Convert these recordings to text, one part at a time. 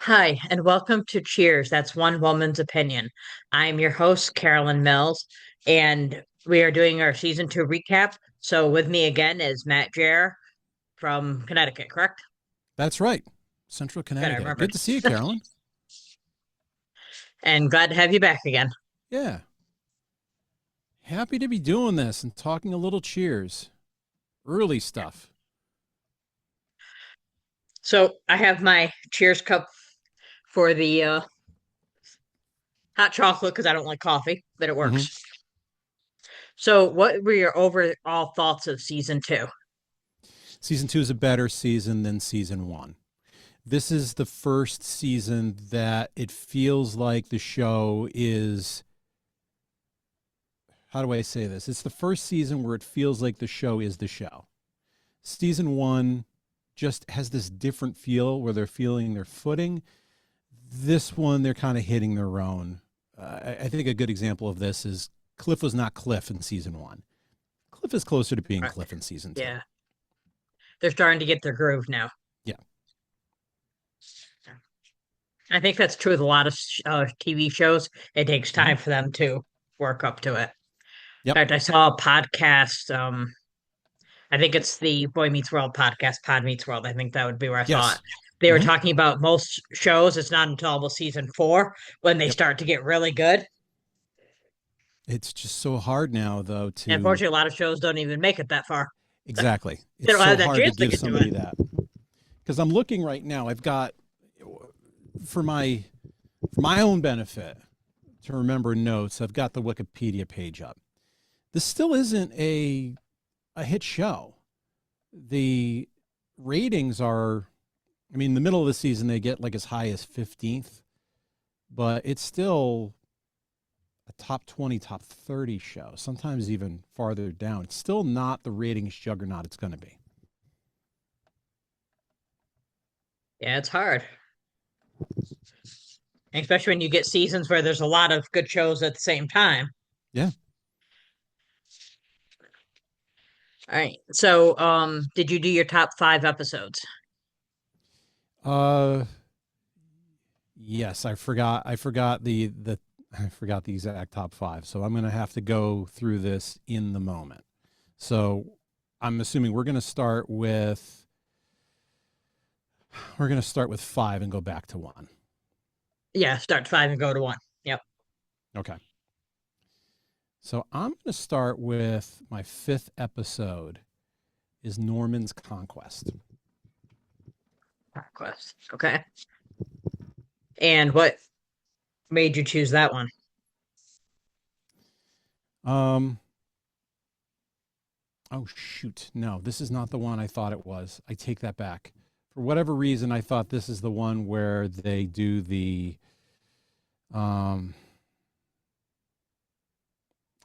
Hi, and welcome to Cheers. That's one woman's opinion. I'm your host, Carolyn Mills, and we are doing our season two recap. So, with me again is Matt Jerr from Connecticut, correct? That's right. Central Good, I Connecticut. Good remembered. to see you, Carolyn. And glad to have you back again. Yeah. Happy to be doing this and talking a little cheers. Early stuff. So, I have my Cheers cup for the hot chocolate because I don't like coffee, but it hmm works. So, what were your overall thoughts of season two? Season two is a better season than season one. This is the first season that it feels like the show is. How do I say this? It's the first season where it feels like the show is the show. Season one just has this different feel where they're feeling their footing. This one, they're kind of hitting their own. I think a good example of this is Cliff was not Cliff in season one. Cliff is closer to being Right. Cliff in season two. Yeah, they're starting to get their groove now. Yeah. I think that's true with a lot of TV shows. It takes hmm time for them to work up to it. Yep. In fact, I saw a podcast. I think it's the Boy Meets World podcast, Pod Meets World. I think that would be where I saw it. Yes. They were hmm talking about most shows. It's not until almost season four when they Yep. start to get really good. It's just so hard now, though, And to unfortunately, a lot of shows don't even make it that far. exactly. They It's don't so have that hard to chance to give get to it. somebody that because I'm looking right now. I've got for my own benefit to remember notes. I've got the Wikipedia page up. This still isn't a hit show. The ratings are, I mean, in the middle of the season, they get like as high as 15th, but it's still a top 20, top 30 show, sometimes even farther down. It's still not the ratings juggernaut it's going to be. Yeah, it's hard, especially when you get seasons where there's a lot of good shows at the same time. Yeah. All right. So, did you do your top five episodes? Uh, yes, I forgot the exact top five. So I'm going to have to go through this in the moment. So I'm assuming we're going to start with five and go back to one. Yeah, start five and go to one. Yep. Okay. So I'm going to start with my fifth episode is Norman's Conquest. Quest. Okay. And what made you choose that one? Um, oh shoot. No, this is not the one I thought it was. I take that back. For whatever reason, I thought this is the one where they do um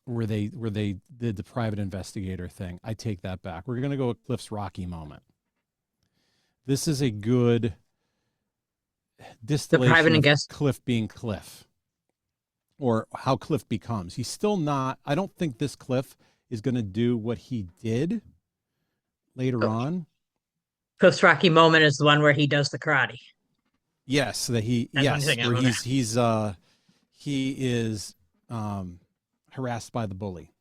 where they did the private investigator thing. I take that back. We're going to go with Cliff's Rocky moment. This is a good The private distillation and of guest. Cliff being Cliff or how Cliff becomes. He's still not, I don't think this Cliff is going to do what he did later Oh, on. Cliff's Rocky moment is the one where he does the karate. Yes, that That's one thing. where Okay. he is harassed by the bully.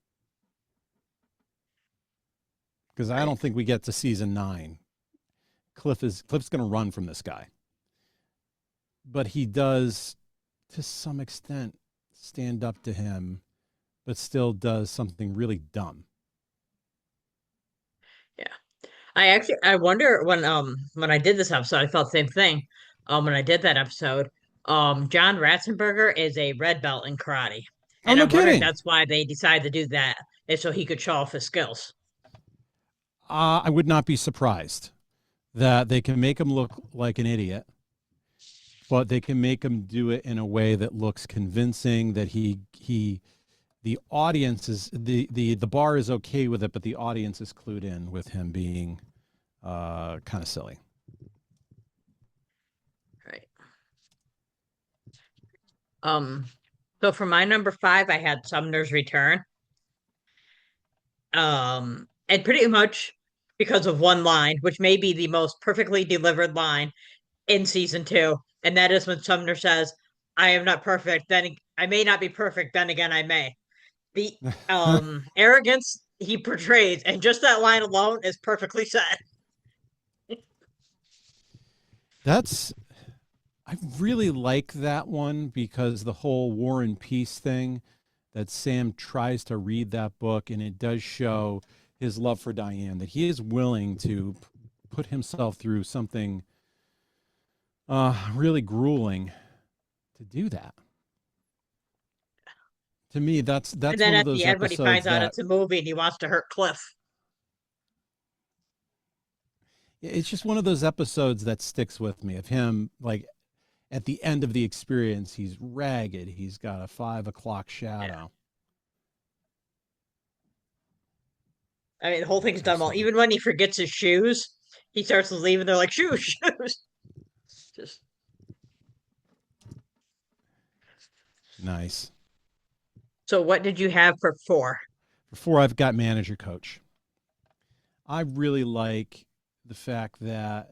Because I Right. don't think we get to season 9. Cliff's going to run from this guy. But he does to some extent stand up to him, but still does something really dumb. Yeah. I wonder when I did this episode, I felt the same thing. When I did that episode, John Ratzenberger is a red belt in karate. Oh, And no I'm wondering if kidding. that's why they decided to do that, is so he could show off his skills. I would not be surprised that they can make him look like an idiot, but they can make him do it in a way that looks convincing. That the audience is the bar is okay with it, but the audience is clued in with him being kind of silly. Right. Um, so for my number five, I had Sumner's Return. And pretty much because of one line, which may be the most perfectly delivered line in season two. and that is when Sumner says, "I am not perfect. Then I may not be perfect. Then again, I may." The arrogance he portrays, and just that line alone is perfectly said. That's I really like that one because the whole War and Peace thing that Sam tries to read that book, and it does show his love for Diane, that he is willing to put himself through something really grueling to do that. To me, that's And that's then one of at the those end, when he finds episodes out that it's a movie and he wants to hurt Cliff. it's just one of those episodes that sticks with me of him like at the end of the experience, he's ragged, he's got a 5 o'clock Yeah. shadow. I mean, the whole thing's done well. Absolutely Even when he forgets his shoes, he starts to leave and they're like, shoes, shoes. Just nice. so what did you have for four? Before I've got manager coach. I really like the fact that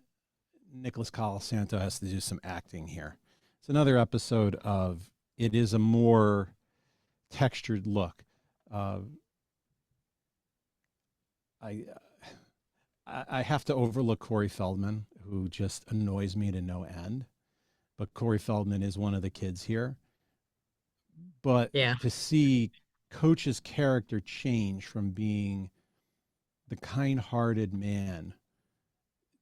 Nicholas Colasanto has to do some acting here. It's another episode of it is a more textured look. Uh, I I have to overlook Corey Feldman, who just annoys me to no end. But Corey Feldman is one of the kids here. But Yeah. to see Coach's character change from being the kind-hearted man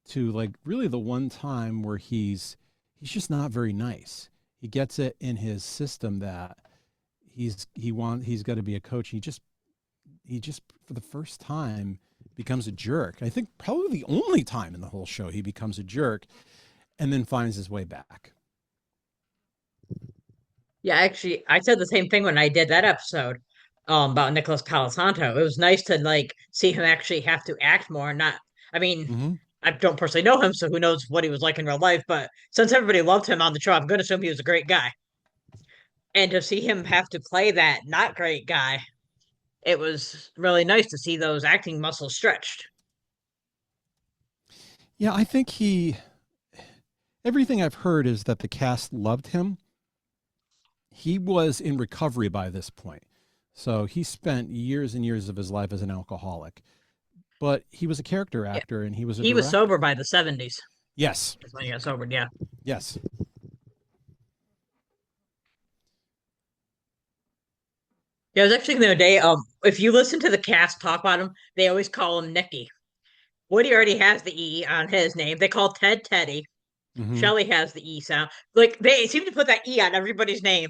to like really the one time where he's just not very nice. He gets it in his system that he's got to be a coach. He just for the first time becomes a jerk. I think probably the only time in the whole show he becomes a jerk and then finds his way back. Yeah, actually, I said the same thing when I did that episode about Nicholas Colasanto. It was nice to like see him actually have to act more, not I mean, Mm-hmm. I don't personally know him, so who knows what he was like in real life, but since everybody loved him on the show, I'm gonna assume he was a great guy. And to see him have to play that not great guy, it was really nice to see those acting muscles stretched. Yeah, I think he everything I've heard is that the cast loved him. He was in recovery by this point. So he spent years and years of his life as an alcoholic. But he was a character Yeah. actor and he was a He was sober director. by the 70s. Yes. That's when he got sobered, yeah. Yes. Yeah, I was actually the other day, if you listen to the cast talk about him, they always call him Nicky. Woody already has the E on his name. They call Ted Teddy. Mm-hmm. Shelley has the E sound. Like they seem to put that E on everybody's name.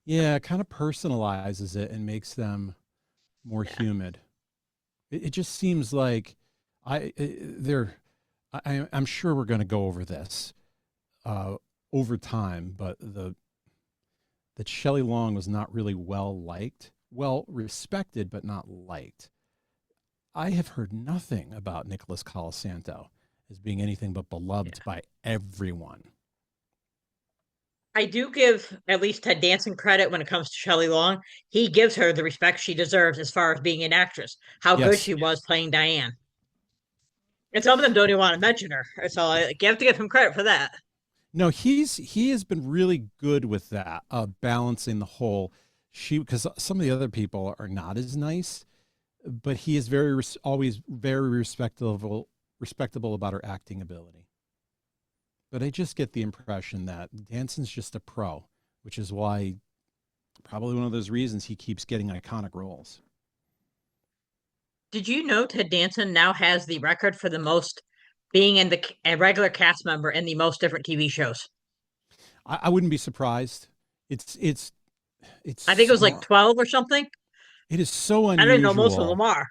Yeah, it kind of personalizes it and makes them more Yeah. humid. It just seems like they're. I'm sure we're going to go over this uh, over time, but that Shelley Long was not really well liked, well respected, but not liked. I have heard nothing about Nicholas Colasanto as being anything but Yeah. beloved by everyone. I do give at least Ted Danson credit when it comes to Shelley Long. He gives her the respect she deserves as far as being an actress, how good Yes. she was playing Diane. And some of them don't even want to mention her. So like, you have to give him credit for that. No, he has been really good with that, balancing the whole she because some of the other people are not as nice, but he is always very respectable about her acting ability. But I just get the impression that Danson's just a pro, which is why probably one of those reasons he keeps getting iconic roles. Did you know Ted Danson now has the record for the most being in a regular cast member in the most different TV shows? I wouldn't be surprised. It's I think it was like so 12 or something. it is so I don't even know most of them unusual. are.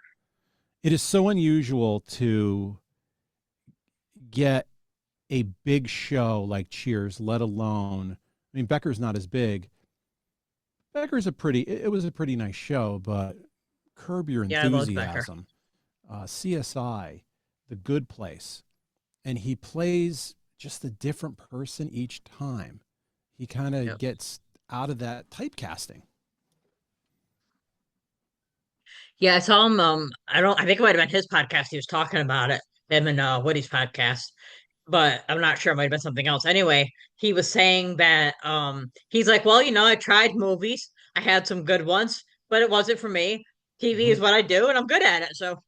It is so unusual to get a big show like Cheers, let alone I mean Becker's not as big. Becker's a pretty it was a pretty nice show, but Curb Your Yeah, I love Becker. Enthusiasm, CSI, The Good Place, and he plays just a different person each time. He kind of Yep. gets out of that typecasting. Yeah, I saw him. I don't. I think it might have been his podcast. He was talking about it. Him and Woody's podcast. but I'm not sure. It might have been something else. Anyway, he was saying that he's like, well, I tried movies. I had some good ones, but it wasn't for me. TV Hmm. is what I do, and I'm good at it. So,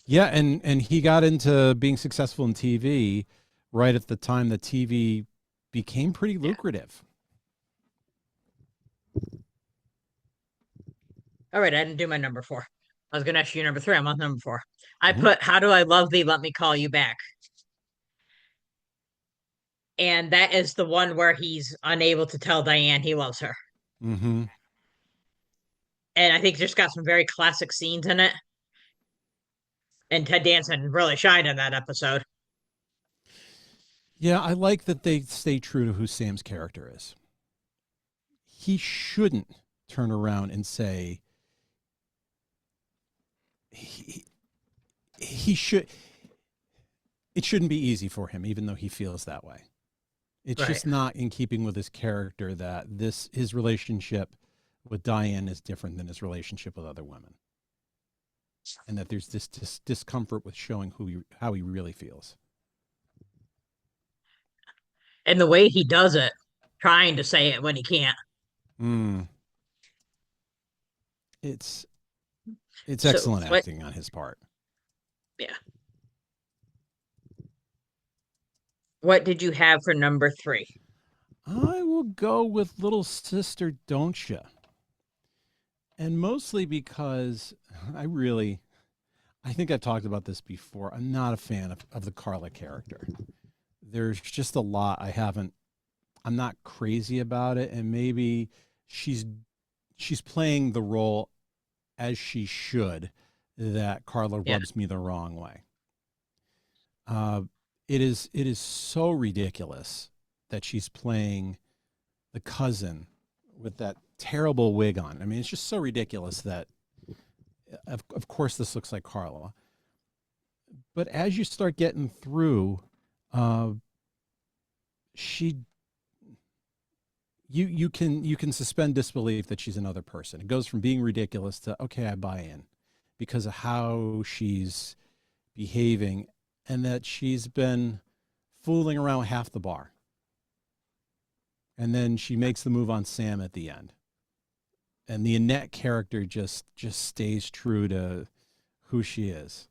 Yeah, and he got into being successful in TV right at the time that TV became pretty yeah. lucrative. All right, I didn't do my number four. I was going to ask you number three. I'm on number four. I Hmm. put "How Do I Love Thee? Let Me Call You Back," and that is the one where he's unable to tell Diane he loves her. Hmm. And I think it's just got some very classic scenes in it. And Ted Danson really shined in that episode. Yeah, I like that they stay true to who Sam's character is. He shouldn't turn around and say he, he should. It shouldn't be easy for him, even though he feels that way. It's Right. just not in keeping with his character that this his relationship with Diane is different than his relationship with other women, and that there's this discomfort with showing how he really feels. And the way he does it, trying to say it when he can't. Mm, it's it's So, excellent what? acting on his part. Yeah. What did you have for number three? I will go with Little Sister Don't Ya, and mostly because I really I think I've talked about this before. I'm not a fan of the Carla character. There's just a lot I'm not crazy about it, and maybe she's she's playing the role as she should, that Carla Yeah. rubs me the wrong way. Uh, it is so ridiculous that she's playing the cousin with that terrible wig on. I mean, it's just so ridiculous that of course this looks like Carla. But as you start getting through, uh, she you can suspend disbelief that she's another person. It goes from being ridiculous to okay, I buy in because of how she's behaving and that she's been fooling around with half the bar. And then she makes the move on Sam at the end. And the Annette character just stays true to who she is.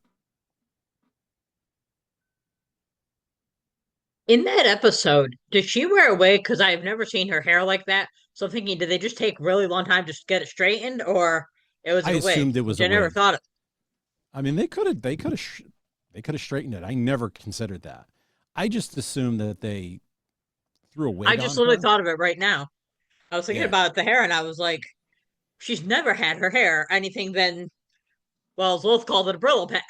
In that episode, did she wear a wig? Because I've never seen her hair like that. So I'm thinking, did they just take really long time to get it straightened, or it was I a wig? assumed it was Which a I never wig. thought of. I mean, they could have straightened it. I never considered that. I just assumed that they threw a I wig just on literally her. thought of it right now. I was thinking Yeah. about the hair, and I was like, she's never had her hair anything than, well, Lilith called it a Brillo pet.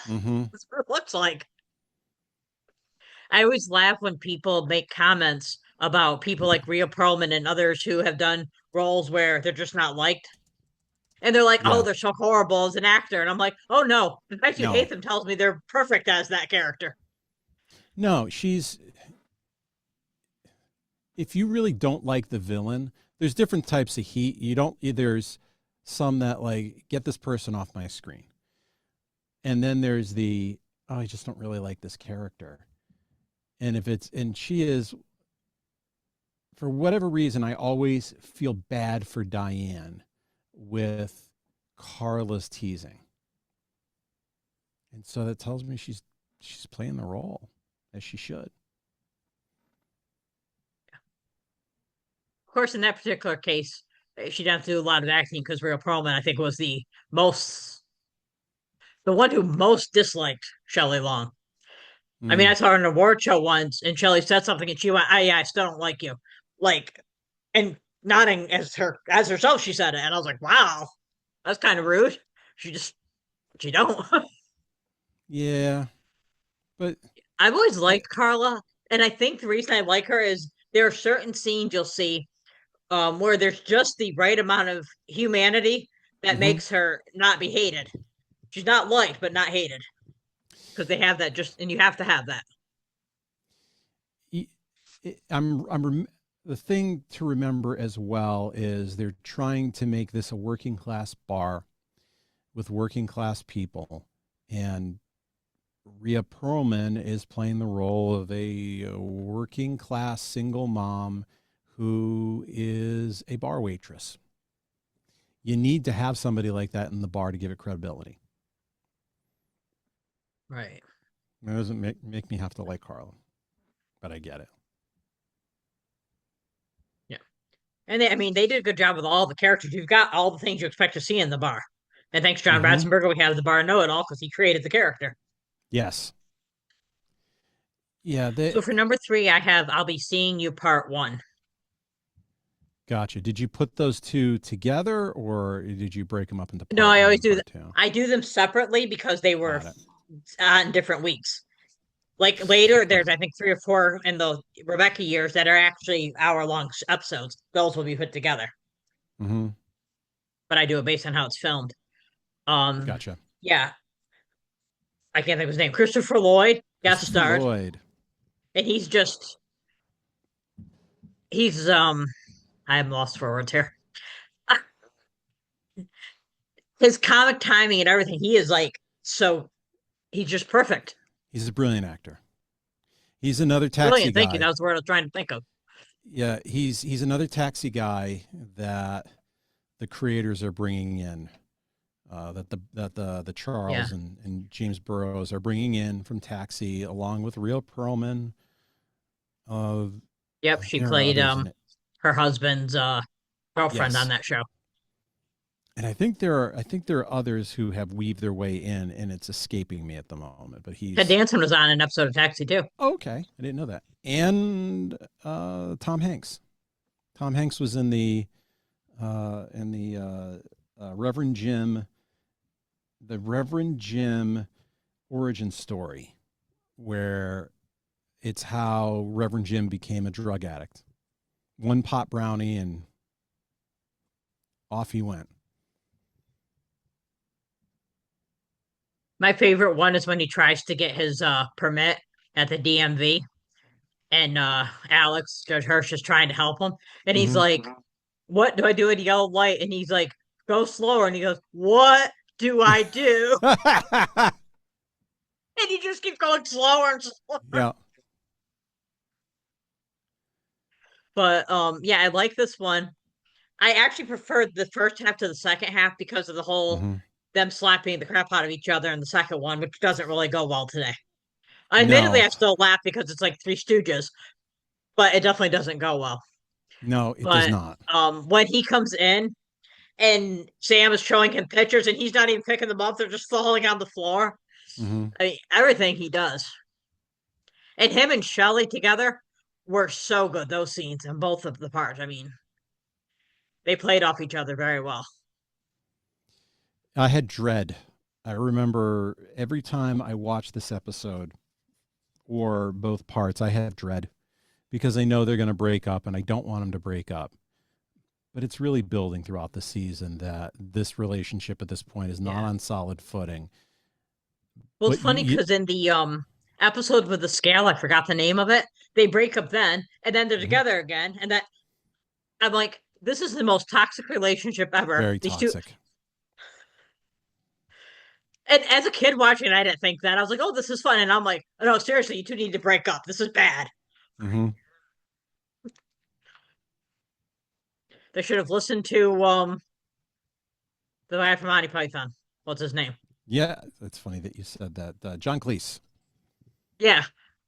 Mm-hmm. That's what it looks like. I always laugh when people make comments about people like Rhea Perlman and others who have done roles where they're just not liked. And they're like, oh, Yeah. they're so horrible as an actor. And I'm like, oh no. The fact you hate No. them tells me they're perfect as that character. No, she's if you really don't like the villain, there's different types of heat. You don't there's some that like get this person off my screen. And then there's the oh, I just don't really like this character. And if it's and she is for whatever reason I always feel bad for Diane with Carla's teasing. And so that tells me she's playing the role as she should. Of course, in that particular case, she didn't have to do a lot of acting because Rhea Perlman, I think, was most, the one who most disliked Shelley Long. I mean, Mm, I saw her in an award show once and Shelley said something and she went, oh, yeah, I still don't like you. Like, and nodding as herself, she said it. And I was like, wow, that's kind of rude. She just, she don't. yeah, but I've always I liked Carla, and I think the reason I like her is there are certain scenes you'll see where there's just the right amount of humanity that mhm. makes her not be hated. She's not liked, but not hated because they have that just, and you have to have that. Y- the thing to remember as well is they're trying to make this a working class bar with working class people, and Rhea Perlman is playing the role of a working class single mom who is a bar waitress. You need to have somebody like that in the bar to give it credibility. Right. It doesn't make me have to like Carla, but I get it. Yeah. And I mean, they did a good job with all the characters. You've got all the things you expect to see in the bar. And thanks, John Mm-hmm. Ratzenberger, we have the bar know it all because he created the character. Yes. Yeah. So for number three, I have I'll Be Seeing You Part One. Gotcha. Did you put those two together, or did you break them up into No, part I one always and do. part two? I do them separately because they were Got it. on different weeks. Like later, Okay. there's I think three or four in the Rebecca years that are actually hour-long episodes. Those will be put together, Mm-hmm. but I do it based on how it's filmed. Um, Gotcha. yeah, I can't think of his name. Christopher Lloyd guest Christopher starred, Lloyd. and he's I'm lost for words here. His comic timing and everything, he is like so he's just perfect. He's a brilliant actor. He's another taxi Brilliant. Thank you. That guy. was the word I was trying to think of. Yeah, he's another taxi guy that the creators are bringing in. That the Yeah. Charles and James Burrows are bringing in from Taxi, along with Rhea Perlman. Uh, Yep. I think She there are played others in it. her husband's girlfriend on Yes, that show. and I think there are others who have weaved their way in, and it's escaping me at the moment. But Ted he's Danson was on an episode of Taxi too. okay. I didn't know that. And Tom Hanks. Tom Hanks was in the Reverend Jim, the Reverend Jim origin story, where it's how Reverend Jim became a drug addict. One pot brownie and off he went. My favorite one is when he tries to get his permit at the DMV and Alex, Judge Hirsch, is trying to help him. And he's Mm-hmm. like, what do I do at a yellow light? And he's like, go slower. And he goes, what do I do? And he just keeps going slower and slower. Yeah. But yeah, I like this one. I actually preferred the first half to the second half because of the whole Mm-hmm. them slapping the crap out of each other in the second one, which doesn't really go well today. Admittedly, No, I still laugh because it's like Three Stooges, but it definitely doesn't go well. no, it does But not. when he comes in and Sam is showing him pictures and he's not even picking them up, they're just falling on the floor. Mm-hmm. I mean, everything he does. And him and Shelley together were so good, those scenes in both of the parts. I mean, they played off each other very well. I had dread. I remember every time I watched this episode or both parts, I have dread because I know they're going to break up and I don't want them to break up. But it's really building throughout the season that this relationship at this point is not Yeah. on solid footing. Well, it's But funny you because in the episode with the scale, I forgot the name of it. They break up then, and then they're Mhm. together again, and that I'm like, this is the most toxic relationship ever. Very These two, toxic. and as a kid watching, I didn't think that. I was like, oh, this is fun, and I'm like, no, seriously, you two need to break up. This is bad. Hmm. They should have listened to the guy from Monty Python. What's his name? Yeah, it's funny that you said that. John Cleese. Yeah,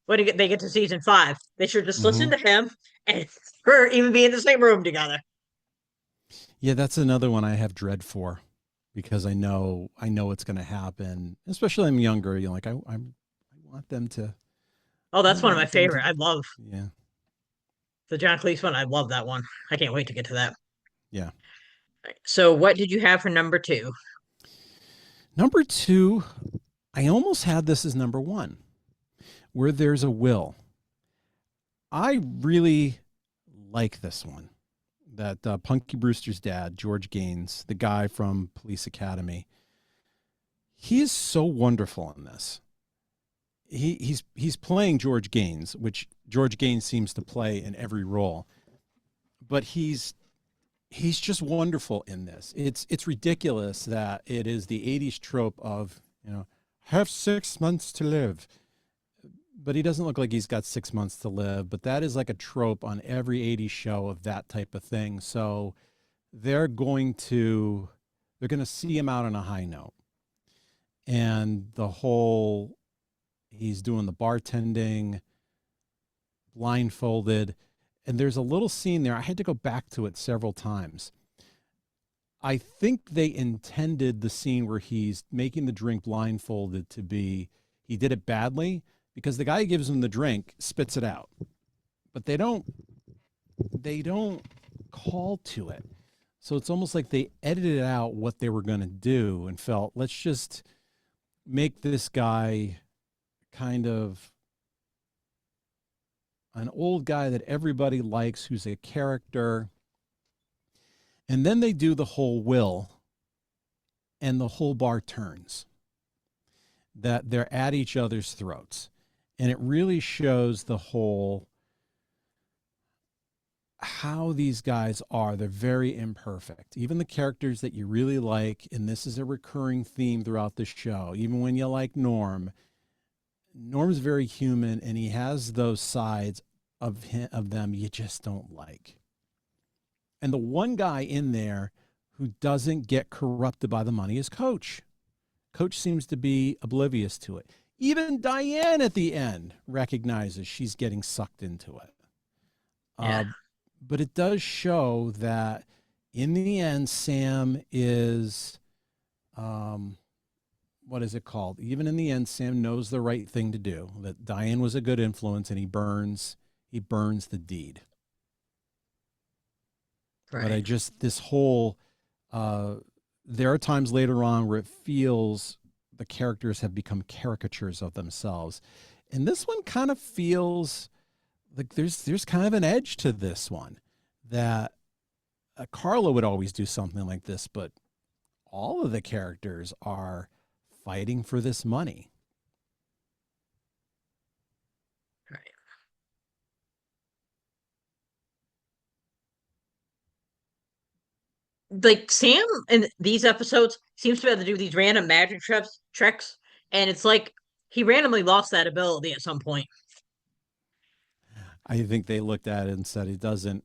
when they get to season five, they should just listen Hmm. to him and her even be in the same room together. Yeah, that's another one I have dread for because I know it's going to happen. Especially I'm younger. You know, like I want them to. Oh, I that's one of my want them to. favorite. I love Yeah, the John Cleese one. I love that one. I can't wait to get to that. yeah. So, what did you have for number two? Number two, I almost had this as number one, where there's a will. I really like this one. That Punky Brewster's dad, George Gaines, the guy from Police Academy, he is so wonderful in this. He's playing George Gaines, which George Gaines seems to play in every role, but he's just wonderful in this. It's ridiculous that it is the '80s trope of have 6 months to live. But he doesn't look like he's got 6 months to live. But that is like a trope on every 80s show of that type of thing. So they're going to see him out on a high note. And the whole he's doing the bartending blindfolded, and there's a little scene there. I had to go back to it several times. I think they intended the scene where he's making the drink blindfolded to be he did it badly because the guy who gives him the drink spits it out. But they don't call to it. So it's almost like they edited out what they were going to do and felt, let's just make this guy kind of an old guy that everybody likes who's a character. And then they do the whole will, and the whole bar turns. That they're at each other's throats. And it really shows the whole how these guys are. They're very imperfect. Even the characters that you really like, and this is a recurring theme throughout the show, even when you like Norm's very human, and he has those sides of them you just don't like. And the one guy in there who doesn't get corrupted by the money is Coach. Coach seems to be oblivious to it. Even Diane at the end recognizes she's getting sucked into it. Yeah. But it does show that in the end, Sam is, what is it called? Even in the end, Sam knows the right thing to do, that Diane was a good influence, and he burns the deed. Right. But this whole, there are times later on where it feels the characters have become caricatures of themselves. And this one kind of feels like there's kind of an edge to this one that Carla would always do something like this, but all of the characters are fighting for this money. Right. Like Sam in these episodes seems to be able to do these random magic tricks, and it's like he randomly lost that ability at some point. I think they looked at it and said it doesn't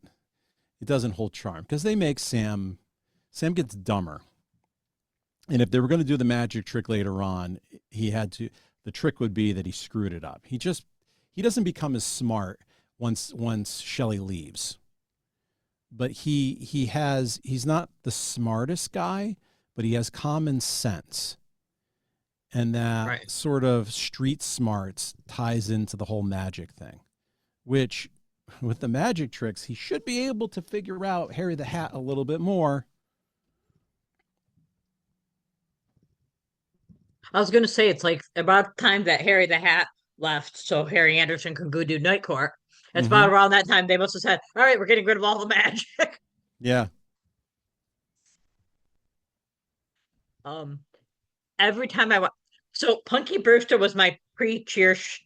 hold charm because they make Sam gets dumber. And if they were going to do the magic trick later on, the trick would be that he screwed it up. He doesn't become as smart once Shelley leaves. But he's not the smartest guy, but he has common sense. And that Right. sort of street smarts ties into the whole magic thing, which with the magic tricks, he should be able to figure out Harry the Hat a little bit more. I was gonna say it's like about time that Harry the Hat left, so Harry Anderson could go do Night Court. It's Mm-hmm. about around that time they must have said, "All right, we're getting rid of all the magic." Yeah. um, every time I watch, so Punky Brewster was my Cheers.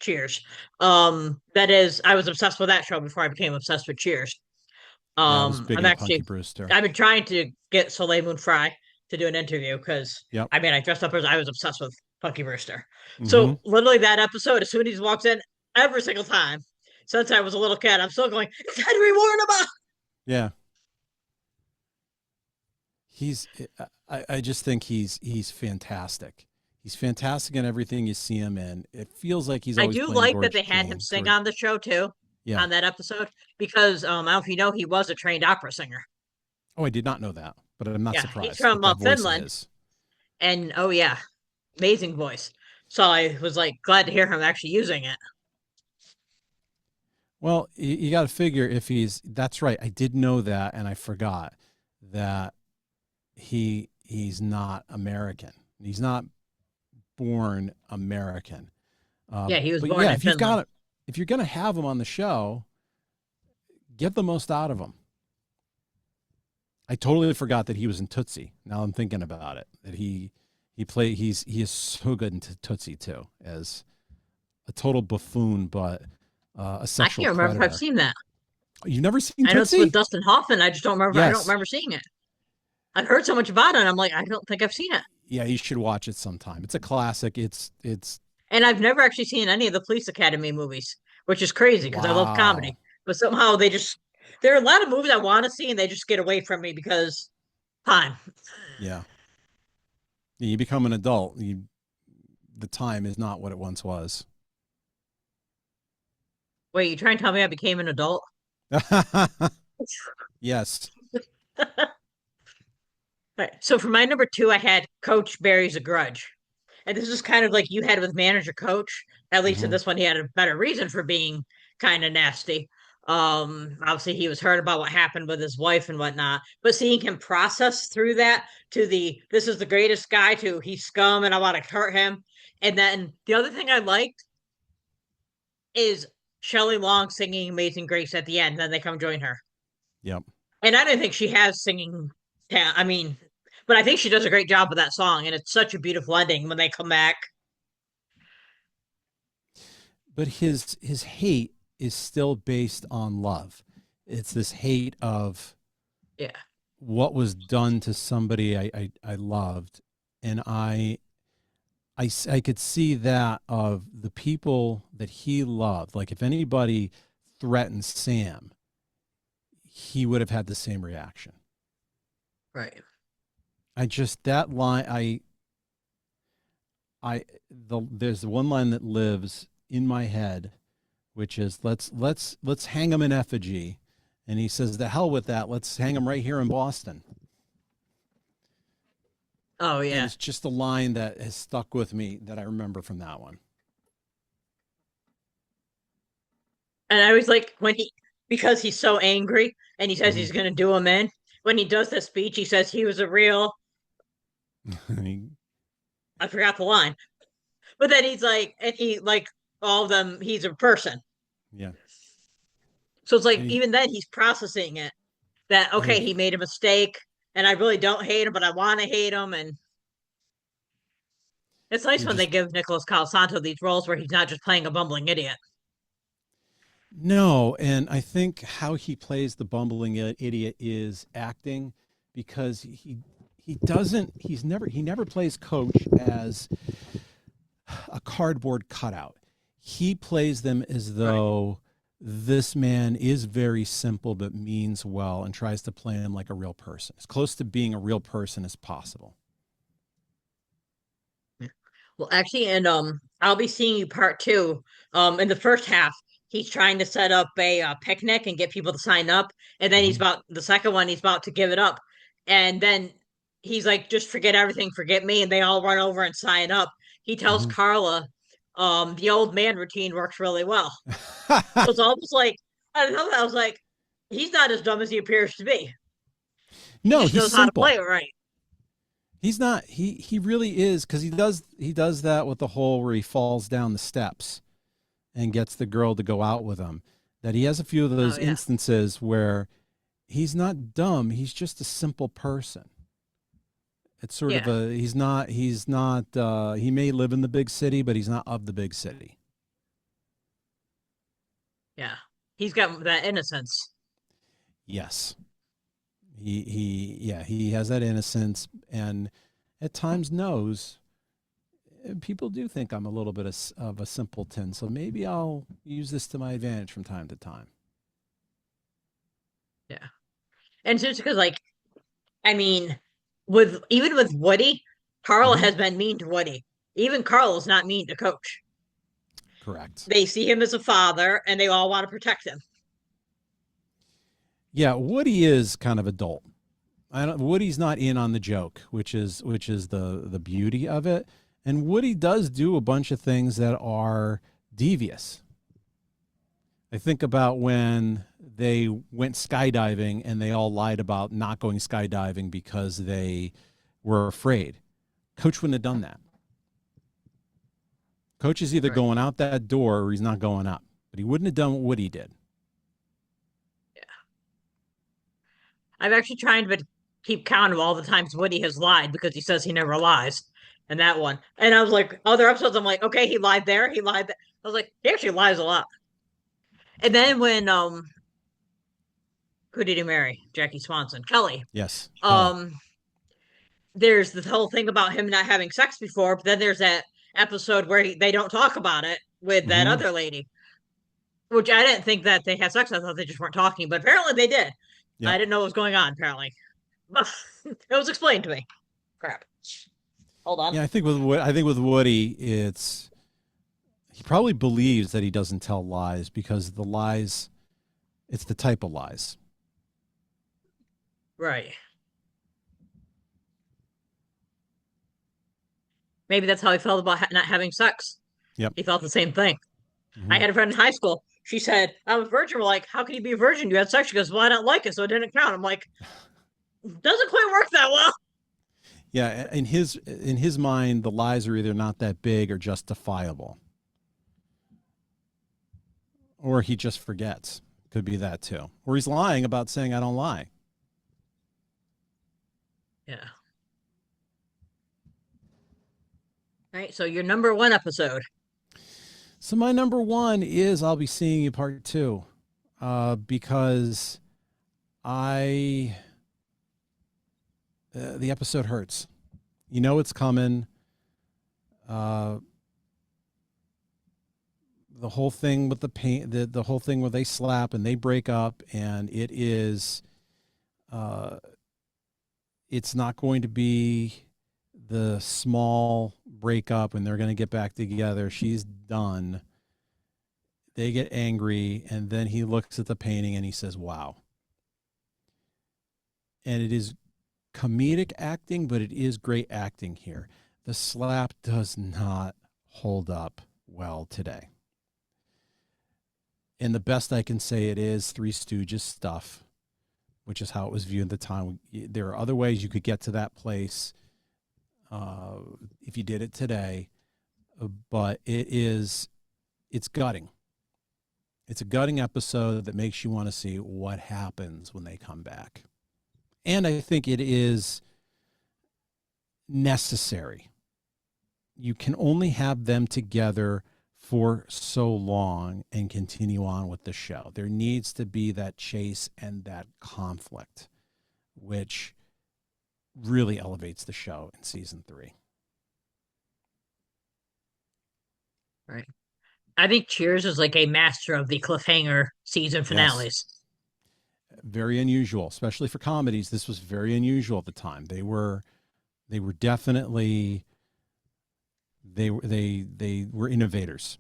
That is, I was obsessed with that show before I became obsessed with Cheers. Yeah, I was big I'm into Punky actually, Brewster. I've been trying to get Soleil Moon Frye to do an interview because Yep. I mean, I dressed up as I was obsessed with Punky Brewster. Mm-hmm. So literally that episode, as soon as he walks in, every single time since I was a little kid, I'm still going, it's Henry Warnaba. Yeah. I just think he's fantastic. He's fantastic in everything you see him in. It feels like he's I always do playing like that they had him sing on the show too, Yeah. on that episode, because I don't know if you know, he was a trained opera singer. Oh, I did not know that, but I'm not Yeah, he's surprised with from that voice of Finland, his. and oh yeah, amazing voice. So I was like glad to hear him actually using it. Well, you got to figure if that's right. I did know that, and I forgot that he's not American. He's not born American. Yeah, he was But born yeah, in Finland. if you're gonna have him on the show, get the most out of him. I totally forgot that he was in Tootsie. Now I'm thinking about it. That he is so good in Tootsie too, as a total buffoon, but a I sexual can't remember if I've predator. seen that. You've never seen I know it's with Tootsie? Dustin Hoffman. I just don't remember. I don't Yes. remember seeing it. I've heard so much about it. I'm like, I don't think I've seen it. Yeah, you should watch it sometime. It's a classic. It's And I've never actually seen any of the Police Academy movies, which is crazy because I love comedy. wow. But somehow they just there are a lot of movies I want to see and they just get away from me because time. Yeah. You become an adult. The time is not what it once was. Wait, you trying to tell me I became an adult? Yes. Right. So for my number two, I had Coach buries a grudge. And this is kind of like you had with manager coach. At least in Hmm. this one, he had a better reason for being kind of nasty. Obviously he was hurt about what happened with his wife and whatnot, but seeing him process through that to the this is the greatest guy to he's scum and I want to hurt him. And then the other thing I liked is Shelley Long singing Amazing Grace at the end, and then they come join her. Yep. And I didn't think she has singing talent. I mean, but I think she does a great job with that song, and it's such a beautiful ending when they come back. But his hate is still based on love. It's this hate of Yeah, what was done to somebody I loved, and I could see that of the people that he loved. Like if anybody threatened Sam, he would have had the same reaction. right. I just that line there's one line that lives in my head, which is let's hang him in effigy, and he says the hell with that. Let's hang him right here in Boston. Oh And yeah, it's just a line that has stuck with me that I remember from that one. and I was like when he because he's so angry and he says Mm-hmm. he's gonna do him in. When he does the speech, he says he was a real. I forgot the line, but then he's like, and he like all of them. He's a person, Yeah. so it's like And he even then he's processing it. That and okay, he he made a mistake, and I really don't hate him, but I want to hate him, and it's nice he when they just give Nicholas Calasanto these roles where he's not just playing a bumbling idiot. no, and I think how he plays the bumbling idiot is acting because he doesn't he never plays coach as a cardboard cutout. He plays them as Right. though this man is very simple but means well and tries to play him like a real person, as close to being a real person as possible. Yeah. Well, actually, and I'll be seeing you part two. In the first half, he's trying to set up a picnic and get people to sign up, and then he's Mm-hmm. about the second one, he's about to give it up, and then he's like, "Just forget everything, forget me," and they all run over and sign up. He tells Mm-hmm. Carla, the old man routine works really well. So it's almost like I don't know. I was like, he's not as dumb as he appears to be. He No, just he's knows how to play simple. it right. He's not. He really is because he does that with the whole where he falls down the steps and gets the girl to go out with him. That he has a few of Oh those yeah, instances where he's not dumb. He's just a simple person. It's sort of yeah, a he's not he may live in the big city, but he's not of the big city. yeah. He's got that innocence. Yes. He has that innocence and at times knows people do think I'm a little bit of a simpleton, so maybe I'll use this to my advantage from time to time. Yeah. And it's just because, like, I mean, with even with Woody, Carl Hmm. has been mean to Woody. Even Carl is not mean to Coach. Correct. They see him as a father, and they all want to protect him. Yeah, Woody is kind of adult. I don't. Woody's not in on the joke, which is the beauty of it. And Woody does do a bunch of things that are devious. I think about when they went skydiving and they all lied about not going skydiving because they were afraid. Coach wouldn't have done that. Coach is either Right. going out that door or he's not going up. But he wouldn't have done what Woody did. Yeah. I'm actually trying to keep count of all the times Woody has lied because he says he never lies. And that one. And I was like, other episodes, I'm like, okay, he lied there, he lied there. I was like, he actually lies a lot. And then when who did he marry? Jackie Swanson. Kelly. Yes, Kelly. Um there's the whole thing about him not having sex before, but then there's that episode where they don't talk about it with that Mm-hmm. other lady, which I didn't think that they had sex. I thought they just weren't talking, but apparently they did. I Yep. didn't know what was going on, apparently. It was explained to me. Crap. Hold on. Yeah, I think with Woody, he probably believes that he doesn't tell lies because the lies, it's the type of lies. Right. Maybe that's how he felt about not having sex. Yep. He felt the same thing. I Mm-hmm. had a friend in high school. She said, I'm a virgin. We're like, how can you be a virgin? You had sex. She goes, well, I don't like it, so it didn't count. I'm like, doesn't quite work that well. Yeah, in his mind, the lies are either not that big or justifiable, or he just forgets. Could be that too, or he's lying about saying I don't lie. Yeah. All right. So your number one episode. So my number one is I'll be seeing you part two, because I the episode hurts. You know it's coming. Uh, the whole thing with the pain, the whole thing where they slap and they break up, and uh, it's not going to be the small breakup and they're going to get back together. She's done. They get angry, and then he looks at the painting and he says, "Wow." And it is comedic acting, but it is great acting here. The slap does not hold up well today. And the best I can say, it is Three Stooges stuff, which is how it was viewed at the time. There are other ways you could get to that place uh, if you did it today, but it's gutting. It's a gutting episode that makes you want to see what happens when they come back. And I think it is necessary. You can only have them together for so long and continue on with the show. There needs to be that chase and that conflict, which really elevates the show in season 3. Right. I think Cheers is like a master of the cliffhanger season Yes. finales. Very unusual, especially for comedies. This was very unusual at the time. They were definitely they were innovators,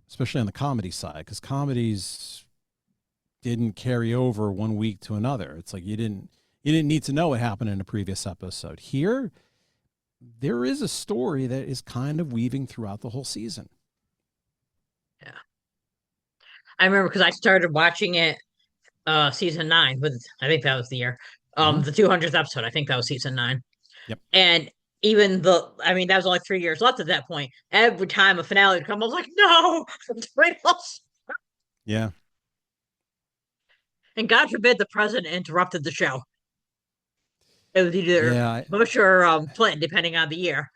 especially on the comedy side, because comedies didn't carry over one week to another. It's like you didn't need to know what happened in a previous episode. Here, there is a story that is kind of weaving throughout the whole season. Yeah. I remember because I started watching it season nine with I think that was the year. Mm-hmm. The 200th episode, I think that was season nine. Yep. And even I mean, that was only 3 years left at that point. Every time a finale would come, I was like, no, Yeah. and God forbid the president interrupted the show. It was either Yeah. Bush or Clinton, depending on the year.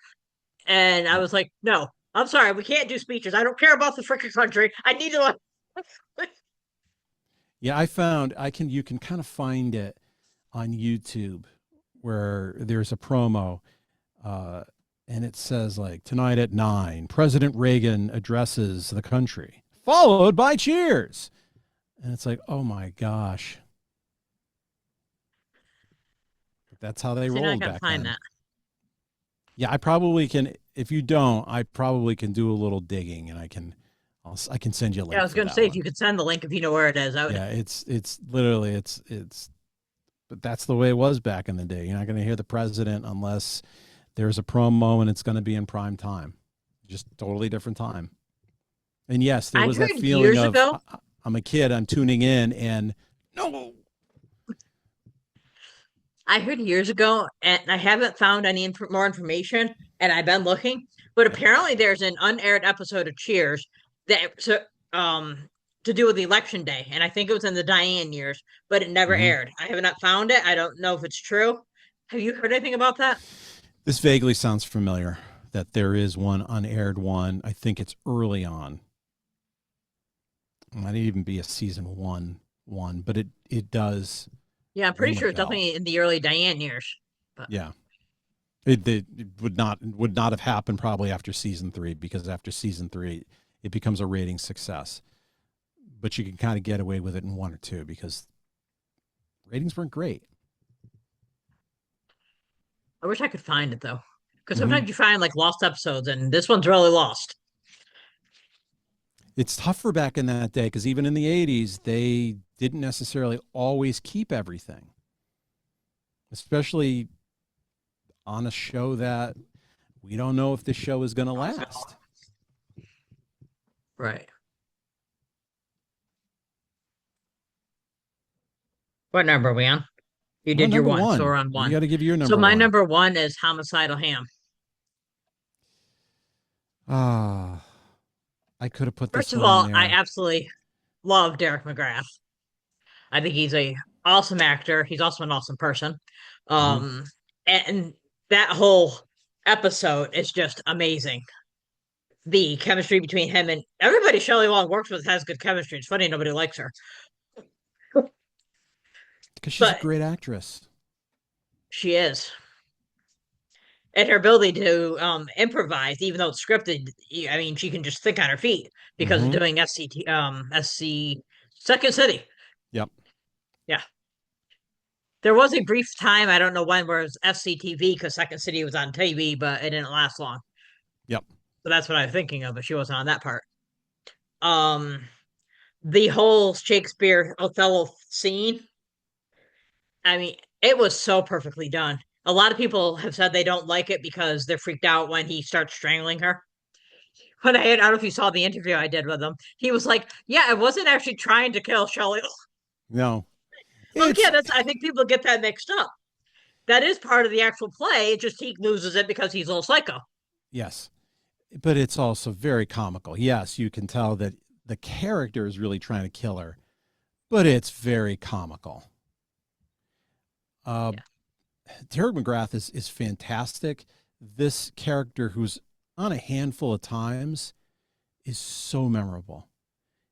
And I Yeah. was like, no, I'm sorry, we can't do speeches. I don't care about the freaking country. I need to. Yeah. I found you can kind of find it on YouTube where there's a promo, uh, and it says like tonight at 9, President Reagan addresses the country, followed by cheers. And it's like, oh my gosh, that's how they See, now I rolled gotta back find then. that. Yeah, I probably can. If you don't, I probably can do a little digging, and I can send you a Yeah, I link was for gonna that say if you one. could send the link if you know where it is, I would. Yeah, it's literally but that's the way it was back in the day. You're not going to hear the president unless there's a promo and it's going to be in prime time. Just totally different time. And yes, there I was that heard feeling years of ago. I'm a kid, I'm tuning in, and no. I heard years ago, and I haven't found any more information, and I've been looking, but Yep. apparently there's an unaired episode of Cheers that um to do with election day, and I think it was in the Diane years, but it never Hmm. aired. I have not found it. I don't know if it's true. Have you heard anything about that? This vaguely sounds familiar. That there is one unaired one. I think it's early on. It might even be a season one, but it does Yeah, I'm pretty ring a sure it's bell. definitely in the early Diane years. But Yeah. It would not have happened probably after season three, because after season three, it becomes a rating success. But you can kind of get away with it in one or two because ratings weren't great. I wish I could find it though, because Hmm. sometimes you find like lost episodes, and this one's really lost. It's tougher back in that day because even in the 80s, they didn't necessarily always keep everything, especially on a show that we don't know if the show is going to last. Right. What number are we on? You Well, did your number one, so we're one, on you one. got to give your So number my one. number one is Homicidal Ham. Ah, I could have put First this of one in all, I there. absolutely love Derek McGrath. I think he's a awesome actor. He's also an awesome person. Hmm. Um, and that whole episode is just amazing. The chemistry between him and everybody Shelley Long works with has good chemistry. It's funny nobody likes her, Because she's a but great actress. she is. And her ability to improvise, even though it's scripted, I mean, she can just think on her feet because of Hmm. doing SC Second City. Yep. Yeah, there was a brief time, I don't know when, where it was FCTV because Second City was on TV, but it didn't last long. Yep. So that's what I'm thinking of, but she wasn't on that part. Um, the whole Shakespeare Othello scene, I mean, it was so perfectly done. A lot of people have said they don't like it because they're freaked out when he starts strangling her. When I don't know if you saw the interview I did with him, he was like, "Yeah, I wasn't actually trying to kill Shelley." No, Well, yeah, it's that's. I think people get that mixed up. That is part of the actual play. It just he loses it because he's a little psycho. yes, but it's also very comical. Yes, you can tell that the character is really trying to kill her, but it's very comical. Uh, Yeah, Derek McGrath is fantastic. This character, who's on a handful of times, is so memorable.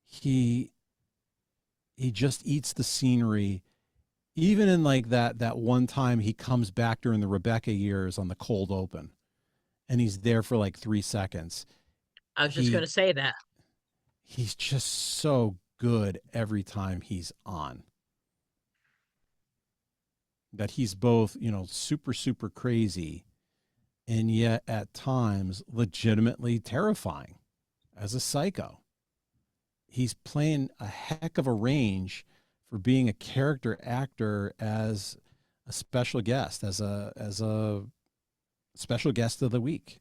He he just eats the scenery. Even in like that one time he comes back during the Rebecca years on the cold open, and he's there for like 3 seconds. I was just He going to say that. he's just so good every time he's on. That he's both, super, super crazy and yet at times legitimately terrifying as a psycho. He's playing a heck of a range for being a character actor as a special guest, as a special guest of the week.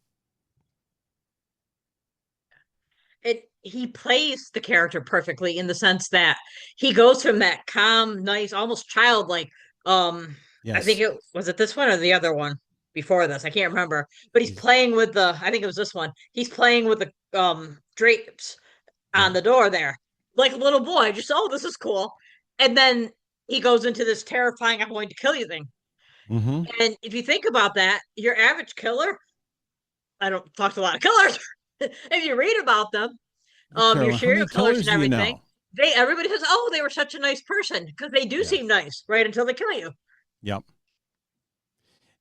He plays the character perfectly in the sense that he goes from that calm, nice, almost childlike. Um, I think Yes. it was it this one or the other one before this. I can't remember. But he's He's playing with the. I think it was this one. He's playing with the drapes yeah. on the door there, like a little boy. Just oh, this is cool. And then he goes into this terrifying "I'm going to kill you" thing. Mm-hmm. And if you think about that, your average killer. I don't talk to a lot of killers. If you read about them, Well, your Carolyn, how serial many killers killers and do you everything, know? everybody says, "Oh, they were such a nice person," because they do Yeah. seem nice, right? Until they kill you. Yep.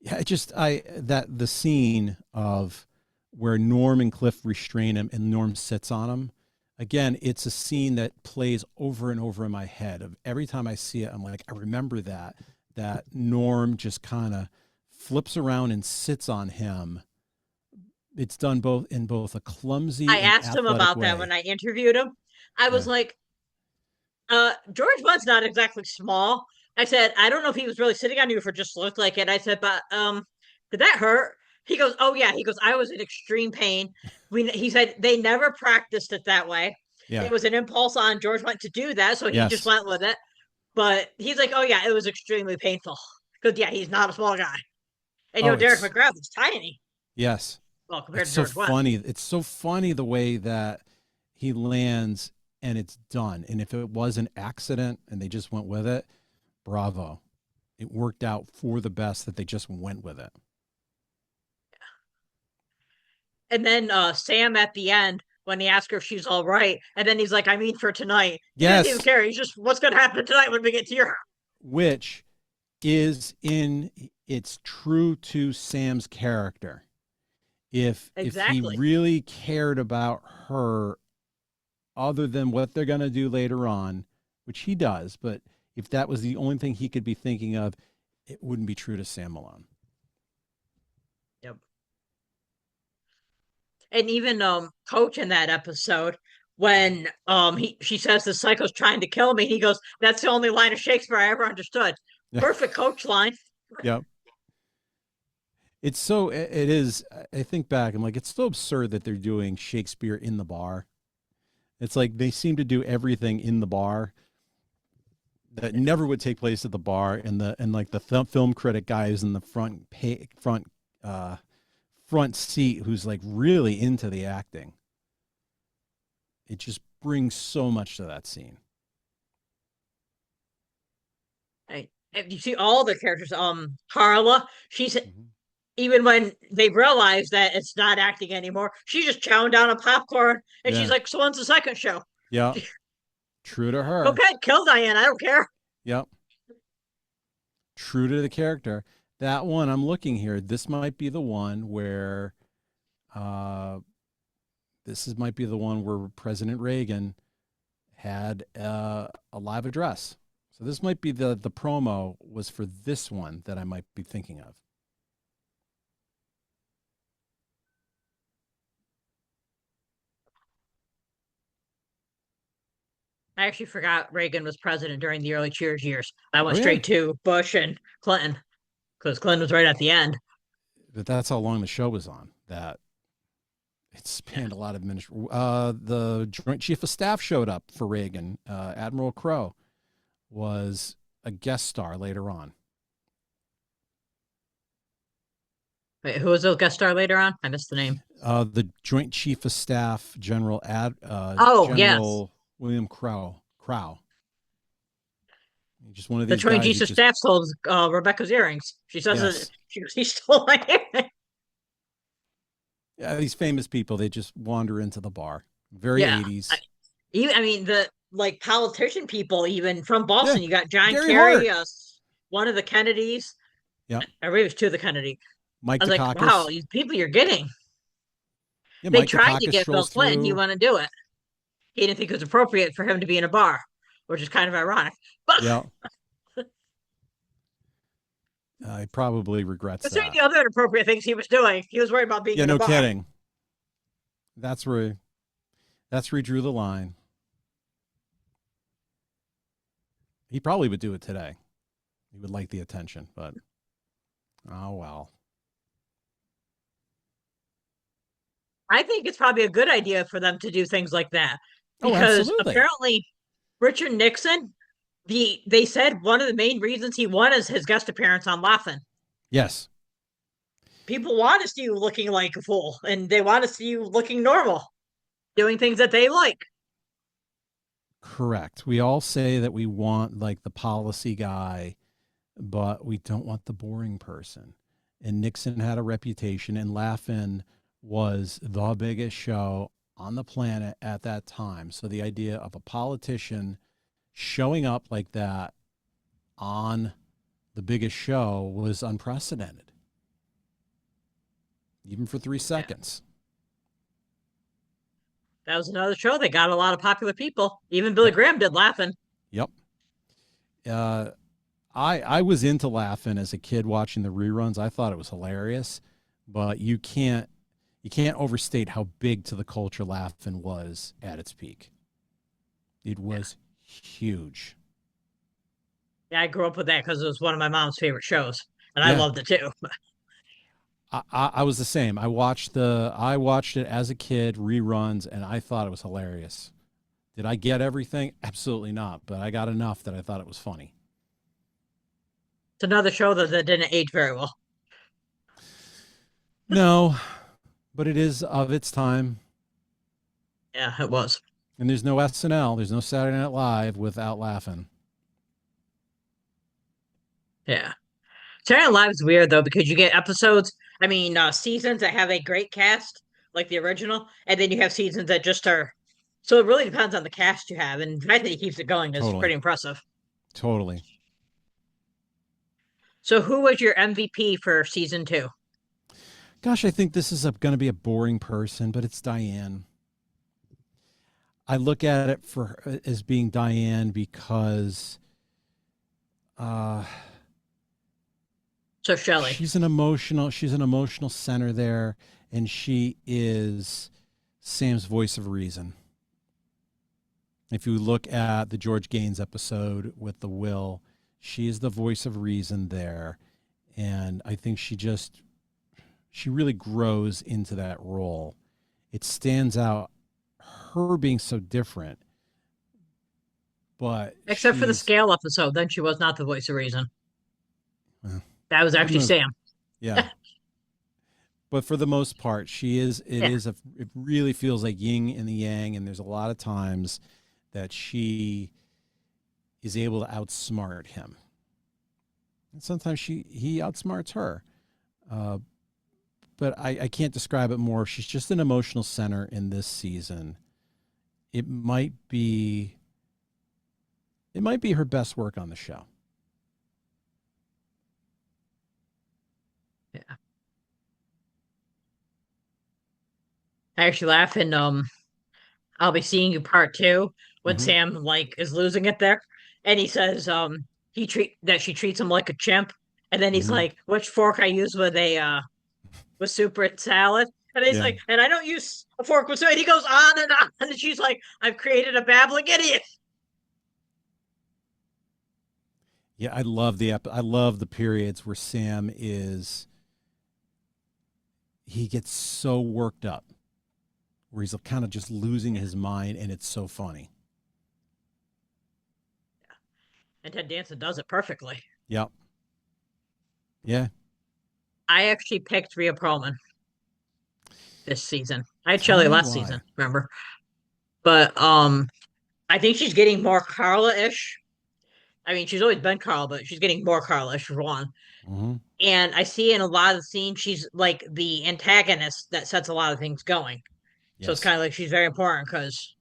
Yeah, it just I that the scene of where Norm and Cliff restrain him and Norm sits on him. Again, it's a scene that plays over and over in my head. Of every time I see it, I'm like, I remember that Norm just kind of flips around and sits on him. It's done both in both a clumsy I and asked him athletic about that when way. I interviewed him. I was Yeah. like, George Butt's not exactly small. I said, I don't know if he was really sitting on you if it just looked like it. I said, but did that hurt? He goes, oh yeah. He goes, I was in extreme pain. He said they never practiced it that way. Yeah. It was an impulse on George Butt to do that, so he just Yes. went with it. But he's like, oh yeah, it was extremely painful because yeah, he's not a small guy. And Oh, Derek it's McGrath is tiny. yes. Well, compared It's to so George Butt. funny. It's so funny the way that he lands and it's done. And if it was an accident and they just went with it, bravo. It worked out for the best that they just went with it. And then Sam at the end when he asked her if she's all right, and then he's like, "I mean for tonight." He doesn't even Yes, care. He's just, "What's going to happen tonight when we get to your house?" which is in it's true to Sam's character. If he Exactly. really cared about her other than what they're going to do later on, which he does, but if that was the only thing he could be thinking of, it wouldn't be true to Sam Malone. Yep. And even Coach in that episode, when she says the psycho's trying to kill me, he goes, "That's the only line of Shakespeare I ever understood." Yeah. Perfect Coach line. Yep. It's so it is. I think back, I'm like, it's so absurd that they're doing Shakespeare in the bar. It's like they seem to do everything in the bar that never would take place at the bar, and like the film critic guy is in the uh front seat who's like really into the acting. It just brings so much to that scene. Right. And you see all the characters. Carla, she's Mhm. even when they realize that it's not acting anymore, she's just chowing down on popcorn, and she's Yeah. like, "So when's the second show? Yeah. True to Go her. ahead, kill Diane. I don't care." Yep. True to the character. That one I'm looking here. This might be the one where uh might be the one where President Reagan had a live address. So this might be the promo was for this one that I might be thinking of. I actually forgot Reagan was president during the early Cheers years. I Oh went yeah, straight to Bush and Clinton because Clinton was right at the end. but that's how long the show was on. That it Yeah. spanned a lot of ministry. The Joint Chief of Staff showed up for Reagan. Admiral Crowe was a guest star later on. Wait, who was the guest star later on? I missed the name. The Joint Chief of Staff, Oh, yes. General William Crowe. Just one of The these Joint guys who Chiefs of just Staff stole Rebecca's earrings. She says that yes, he stole my earrings. yeah, these famous people they just wander into the bar. Very Yeah. eighties. I mean, the like politician people, even from Yeah, Boston, you got John Gary Kerry, Hart. one of the Kennedys. Yep, I believe it was two of the Kennedy. Mike I was like, wow, Dukakis. these people you're getting. Yeah, They Mike tried to Dukakis get Bill strolls Clinton. He through. wouldn't do it. He didn't think it was appropriate for him to be in a bar, which is kind of ironic. But Yeah, he probably regrets considering that. the other inappropriate things he was doing, he was worried about being Yeah, in a no bar. kidding. That's where he drew the line. He probably would do it today. He would like the attention, but oh well. I think it's probably a good idea for them to do things like that Oh, because absolutely. apparently Richard Nixon, they said one of the main reasons he won is his guest appearance on Laugh-In. Yes, People want to see you looking like a fool, and they want to see you looking normal, doing things that they like. correct. We all say that we want like the policy guy, but we don't want the boring person. And Nixon had a reputation, and Laugh-In was the biggest show on the planet at that time. So the idea of a politician showing up like that on the biggest show was unprecedented, even for three Yeah, seconds. that was another show that got a lot of popular people. Even Billy Yep. Graham did Laughing. Yep. Uh, I was into Laughing as a kid watching the reruns. I thought it was hilarious, but you can't overstate how big to the culture Laughing was at its peak. It Yeah, was huge. yeah, I grew up with that because it was one of my mom's favorite shows, and I Yeah, loved it too. I was the same. I watched it as a kid reruns, and I thought it was hilarious. Did I get everything? Absolutely not, but I got enough that I thought it was funny. It's another show that didn't age very well. No, but it is of its time. Yeah, it was. And there's no SNL, there's no Saturday Night Live without Laughing. Yeah. Saturday Night Live is weird though because you get episodes, I mean, seasons that have a great cast, like the original, and then you have seasons that just are. So it really depends on the cast you have, and the fact that he keeps it going is Totally. pretty impressive. Totally. So who was your MVP for season two? Gosh, I think this is going to be a boring person, but it's Diane. I look at it as being Diane because uh, So Shelley. she's an emotional center there, and she is Sam's voice of reason. If you look at the George Gaines episode with the will, she is the voice of reason there, and I think she really grows into that role. It stands out, her being so different, but Except for the she's scale episode, then she was not the voice of reason. uh, That was I'm actually gonna Sam. yeah. But for the most part, she is. Yeah. It really feels like yin and the yang, and there's a lot of times that she is able to outsmart him, and sometimes he outsmarts her. Uh, but I can't describe it more. She's just an emotional center in this season. It might be her best work on the show. Yeah. I actually laugh in I'll be seeing you part two when Mm-hmm. Sam like is losing it there. And he says she treats him like a chimp. And then he's Mm-hmm. like, which fork I use with a with super and salad? And he's Yeah, like, and I don't use a fork with salad. He goes on and on. And she's like, I've created a babbling idiot. yeah. I love the periods where Sam is. He gets so worked up where he's kind of just losing his mind, and it's so funny. And Ted Danson does it perfectly. Yep. Yeah. I actually picked Rhea Perlman this season. I had Tell Shelley me last season, why. remember? But I think she's getting more Carla-ish. I mean, she's always been Carla, but she's getting more Carla-ish for one. Hmm. And I see in a lot of the scenes she's like the antagonist that sets a lot of things going. So it's Yes. kind of like she's very important because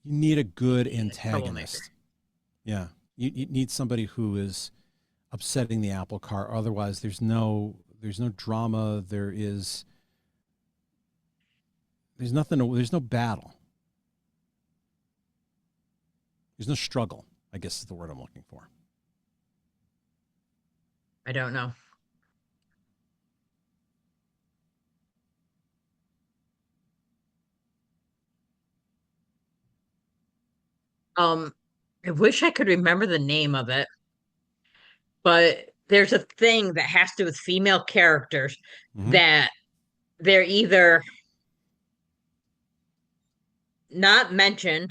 You need a good troublemaker. antagonist. Yeah. You need somebody who is upsetting the apple cart. Otherwise, there's no drama. There's nothing. There's no battle. There's no struggle. I guess is the word I'm looking for. I don't know. Um, I wish I could remember the name of it, but there's a thing that has to do with female characters Hmm. that they're either not mentioned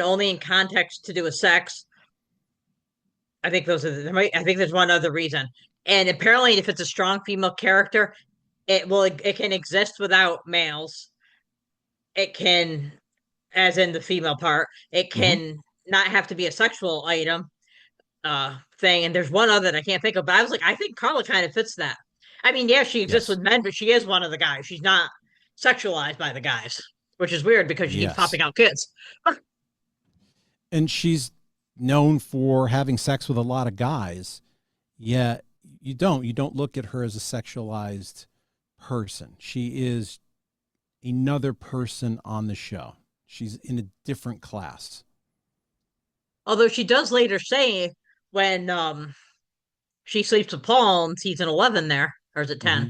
only in context to do with sex. I think those are I think there's one other reason. And apparently if it's a strong female character, it can exist without males. It can, as in the female part, it Hmm. can not have to be a sexual item thing. And there's one other that I can't think of, but I was like, I think Carla kind of fits that. I mean, yeah, she exists Yes. with men, but she is one of the guys. She's not sexualized by the guys, which is weird because she keeps Yes. popping out kids. And she's known for having sex with a lot of guys. Yet you don't look at her as a sexualized person. She is another person on the show. She's in a different class. Although she does later say when she sleeps with Paul in season 11 there, or is it 10? Hmm.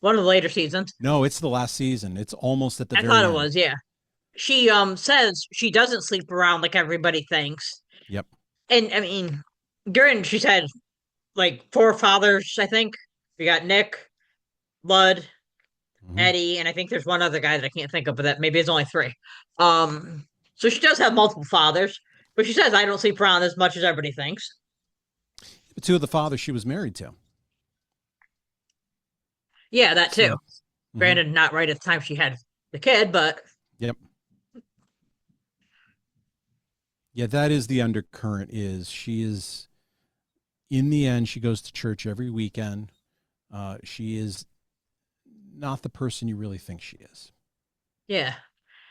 One of the later seasons. No, it's the last season. It's almost at the I thought very it end. was, yeah. She says she doesn't sleep around like everybody thinks. Yep. And I mean, during she's had like four fathers, I think. We got Nick, Bud, Hmm. Eddie, and I think there's one other guy that I can't think of, but that maybe it's only three. So she does have multiple fathers, but she says I don't sleep around as much as everybody thinks. Two of the fathers she was married to. Yeah, that too. So, hmm, Granted, not right at the time she had the kid, but yep. Yeah, that is the undercurrent. Is she is in the end she goes to church every weekend. She is not the person you really think she is. yeah.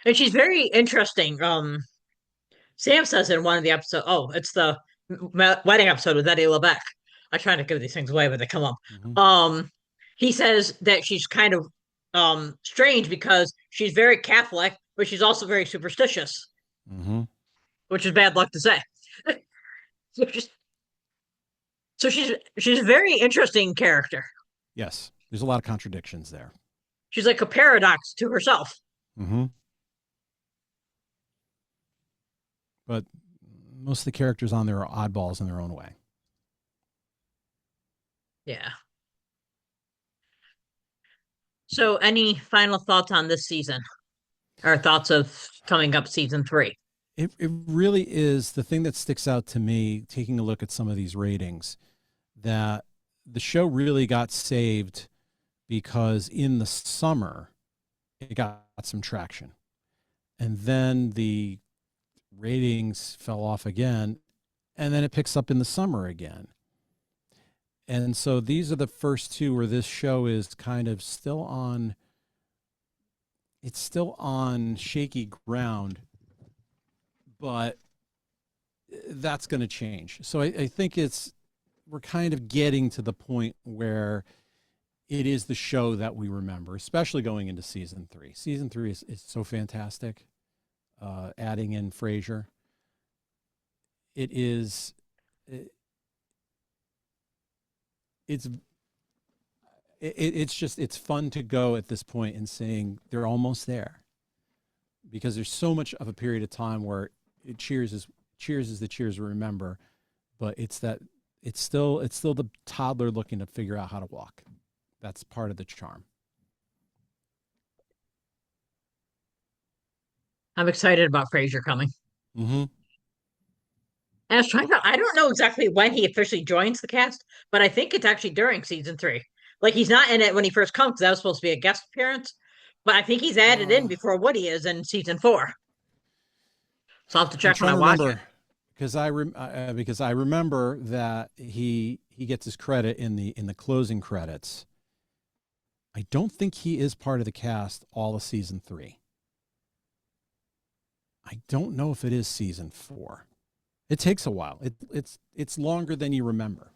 And she's very interesting. Sam says in one of the episodes, oh, it's the wedding episode with Eddie LeBeck. I try to give these things away, but they come up. Hmm. Um, he says that she's kind of strange because she's very Catholic, but she's also very superstitious, Hmm. which is bad luck to say. So she's a very interesting character. Yes, there's a lot of contradictions there. She's like a paradox to herself. Hmm. But most of the characters on there are oddballs in their own way. Yeah. So, any final thoughts on this season, or thoughts of coming up season three? It really is the thing that sticks out to me taking a look at some of these ratings, that the show really got saved because in the summer it got some traction. And then the ratings fell off again, and then it picks up in the summer again. And so these are the first two where this show is kind of still on, it's still on shaky ground, but that's going to change. So I think we're kind of getting to the point where it is the show that we remember, especially going into season three. Season three is so fantastic. Adding in Frasier, it is, it, it's, it's just, it's fun to go at this point and saying they're almost there, because there's so much of a period of time where Cheers is the Cheers we remember, but it's still the toddler looking to figure out how to walk. That's part of the charm. I'm excited about Frasier coming. Mm-hmm. And I was trying to, I don't know exactly when he officially joins the cast, but I think it's actually during season three. Like he's not in it when he first comes, 'cause that was supposed to be a guest appearance, but I think he's added in Uh, before Woody is in season four. So I'll have to I'm check when trying I to watch it. remember because I remember that he gets his credit in the closing credits. I don't think he is part of the cast all of season three. I don't know if it is season four. It takes a while. It's longer than you remember.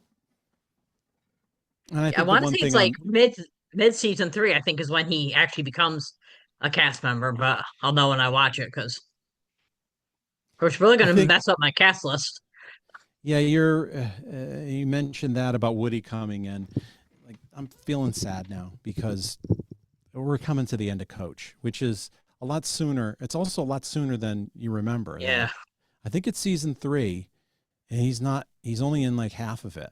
And I I think the want to one say it's thing like I'm mid season three, I think is when he actually becomes a cast member, but I'll know when I watch it because of course really I gonna think mess up my cast list. yeah, you mentioned that about Woody coming in. Like I'm feeling sad now because we're coming to the end of Coach, which is a lot sooner. It's also a lot sooner than you remember. Yeah, I think it's season three, and he's not. He's only in like half of it,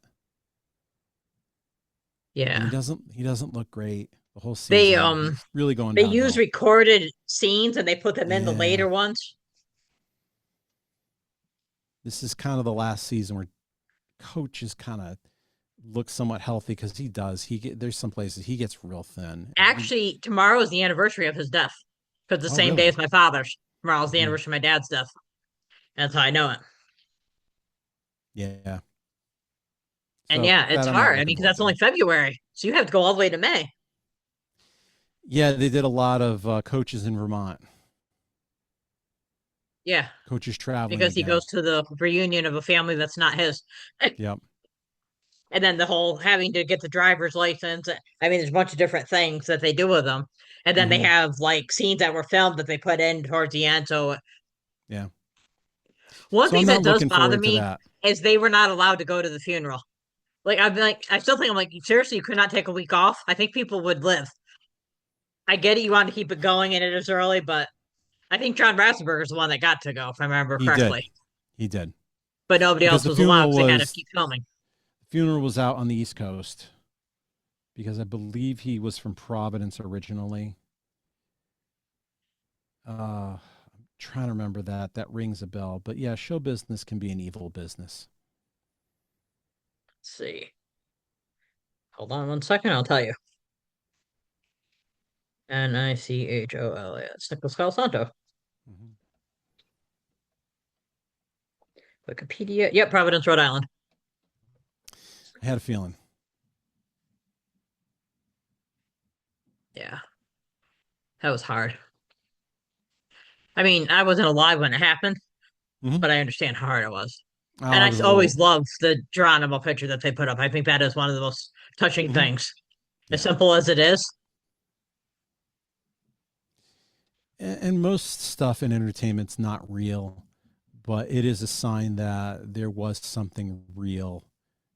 and he yeah. doesn't. He doesn't look great the whole They season. um He's really going they use downhill. recorded scenes and they put them in the Yeah, later ones. this is kind of the last season where Coach is kind of looks somewhat healthy because he does. There's some places he gets real thin. Actually, tomorrow is the anniversary of his death because the Oh, same day really? as my father's. Tomorrow is the Hmm. anniversary of my dad's death. That's how I know it. Yeah. And So yeah, that it's I'm not hard. I mean, looking because forward that's to. only February, so you have to go all the way to May. Yeah, they did a lot of coaches in Vermont. Yeah, Coaches traveling because he again. goes to the reunion of a family that's not his. Yep. And then the whole having to get the driver's license. I mean, there's a bunch of different things that they do with them. And then they Hmm. have like scenes that were filmed that they put in towards the end. So Yeah. one So I'm thing not that does looking bother forward to me that. is they were not allowed to go to the funeral. Like I'm like I still think I'm like seriously you could not take a week off. I think people would live. I get it, you want to keep it going and it is early, but I think John Ratzenberger is the one that got to go, if I remember He did. correctly. He did. But nobody Because else was allowed because they had to keep filming. the funeral was out on the East Coast because I believe he was from Providence originally. I'm trying to remember that. That rings a bell. But yeah, show business can be an evil business. Let's see. Hold on one second, I'll tell you. Nicholas. It's Nicholas Colasanto. Hmm. Wikipedia. Yep, Providence, Rhode Island. I had a feeling. Yeah, that was hard. I mean, I wasn't alive when it happened, Hmm. but I understand how hard it was. And Oh, it was a always little. loved the Geronimo picture that they put up. I think that is one of the most touching Hmm. things. As Yeah. simple as it is. And most stuff in entertainment's not real, but it is a sign that there was something real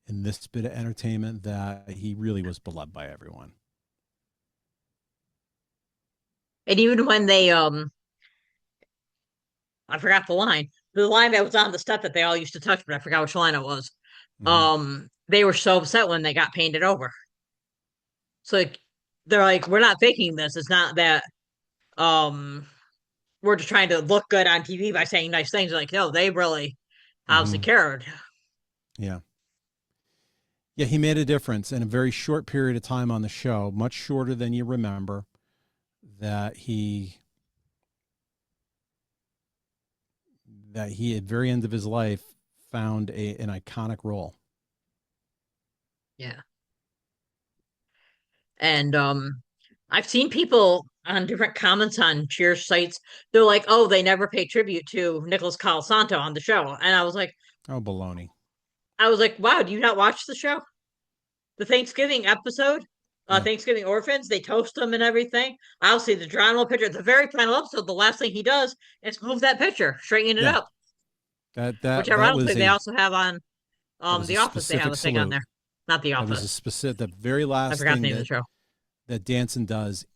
in this bit of entertainment, that he really was beloved by everyone. And even when they I forgot the line. The line that was on the stuff that they all used to touch, but I forgot which line it was. Hmm. They were so upset when they got painted over. So like, they're like, we're not faking this. It's not that um we're just trying to look good on TV by saying nice things. Like, no, they really obviously Hmm. cared. Yeah. Yeah, he made a difference in a very short period of time on the show, much shorter than you remember, that he at the very end of his life found an iconic role. Yeah. And I've seen people on different comments on Cheers sites. They're like, "Oh, they never pay tribute to Nicholas Colasanto on the show," and Oh, baloney. I was like, "Wow, do you not watch the show? The Thanksgiving episode, Yeah. Thanksgiving Orphans, they toast them and everything. Obviously, the Geronimo picture, the very final episode, the last thing he does is move that picture, straighten it Yeah. up, which That ironically was they also have on a The Office. They have specific a thing on salute. there, not The That was a Office. specific. The very I last forgot the thing name of the show. that Danson does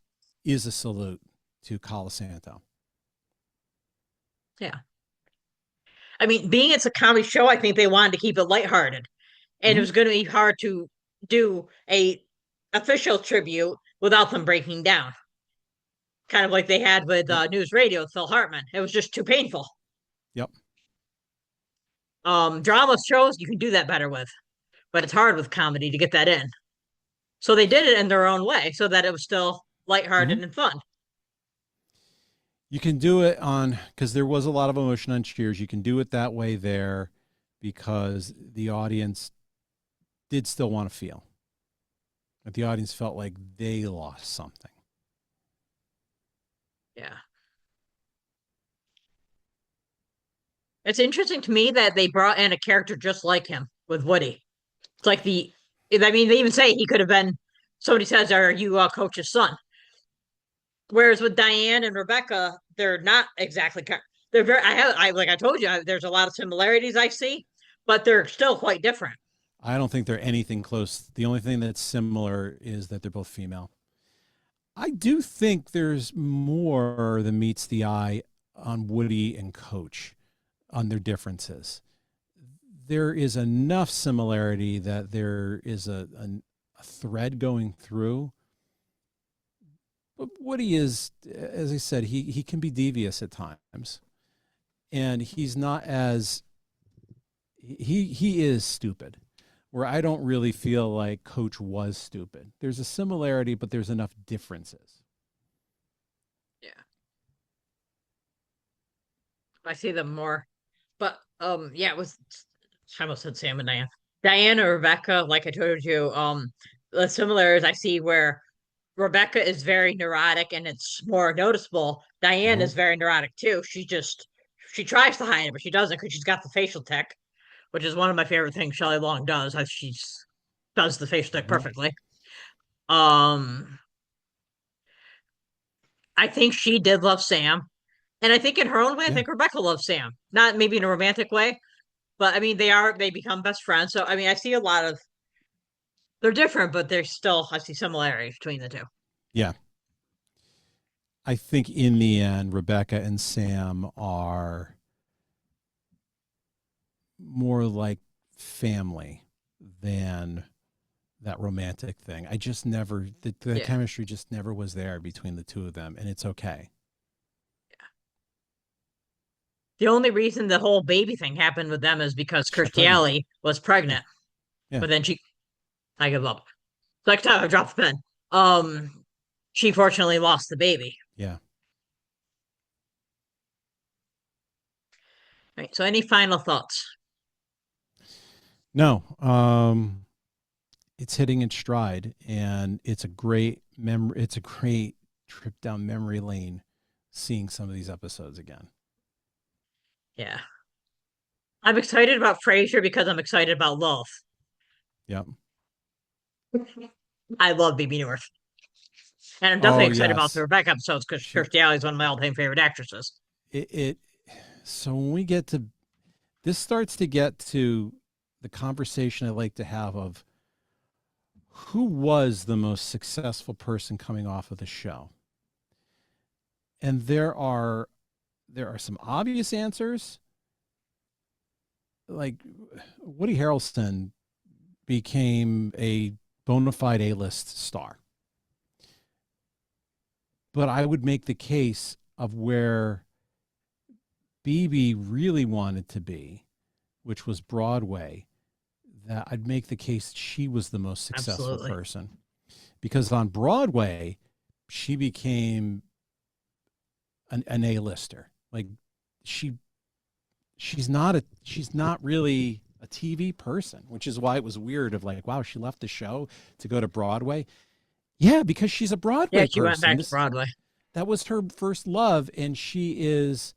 is a salute to Colasanto. Yeah, I mean, being it's a comedy show, I think they wanted to keep it lighthearted, and it Hmm. was going to be hard to do a official tribute without them breaking down. Kind of like they had with Yep. News Radio with Phil Hartman. It was just too painful. Yep. Drama shows you can do that better with, but it's hard with comedy to get that in. So they did it in their own way so that it was still lighthearted Hmm. and fun. You can do it on, because there was a lot of emotion on Cheers. You can do it that way there because the audience did still want to feel. But the audience felt like they lost something. Yeah. It's interesting to me that they brought in a character just like him with Woody. It's like I mean, they even say he could have been, somebody says, are you coach's son? Whereas with Diane and Rebecca, they're not exactly, they're very, like I told you, there's a lot of similarities I see, but they're still quite different. I don't think they're anything close. The only thing that's similar is that they're both female. I do think there's more than meets the eye on Woody and Coach on their differences. There is enough similarity that there is a thread going through. But Woody is, as I said, he can be devious at times, and he's not as he is stupid. Where I don't really feel like Coach was stupid. There's a similarity, but there's enough differences. Yeah. I see them more. But yeah, it was I almost said Sam and Diane. Diane or Rebecca, like I told you, the similarities I see where Rebecca is very neurotic and it's more noticeable. Diane Hmm. is very neurotic too. She tries to hide it, but she doesn't because she's got the facial tech, which is one of my favorite things Shelley Long does. She does the facial tech Hmm. perfectly. Um, I think she did love Sam, and I think in her own way, I Yeah. think Rebecca loves Sam. Not maybe in a romantic way, but I mean they become best friends. So I mean I see a lot of they're different, but there's still I see similarities between the two. Yeah. I think in the end, Rebecca and Sam are more like family than that romantic thing. I just never, the Yeah. chemistry just never was there between the two of them, and it's okay. The only reason the whole baby thing happened with them is because She got pregnant. Kirstie was Yeah. pregnant, Yeah. but then I give up. Like I dropped the pen. Um, she fortunately lost the baby. Yeah. Right. So, any final thoughts? No, it's hitting its stride, and it's a great memory. It's a great trip down memory lane seeing some of these episodes again. Yeah. I'm excited about Frasier because I'm excited about Lilith. Yeah. I love BB Newirth. And I'm definitely Oh excited about the yes. Rebecca episodes because She Kirstie Alley is one of my all-time favorite actresses. it so when we get to this starts to get to the conversation I like to have of who was the most successful person coming off of the show. And there are some obvious answers, like Woody Harrelson became a bona fide A-list star. But I would make the case of where BB really wanted to be, which was Broadway, that I'd make the case that she was the most successful Absolutely. person. Because on Broadway, she became an A-lister. Like she she's not really a TV person, which is why it was weird of like, wow, she left the show to go to Broadway. Yeah, because she's a Yeah, Broadway she went person. back to This Broadway. that was her first love, and she is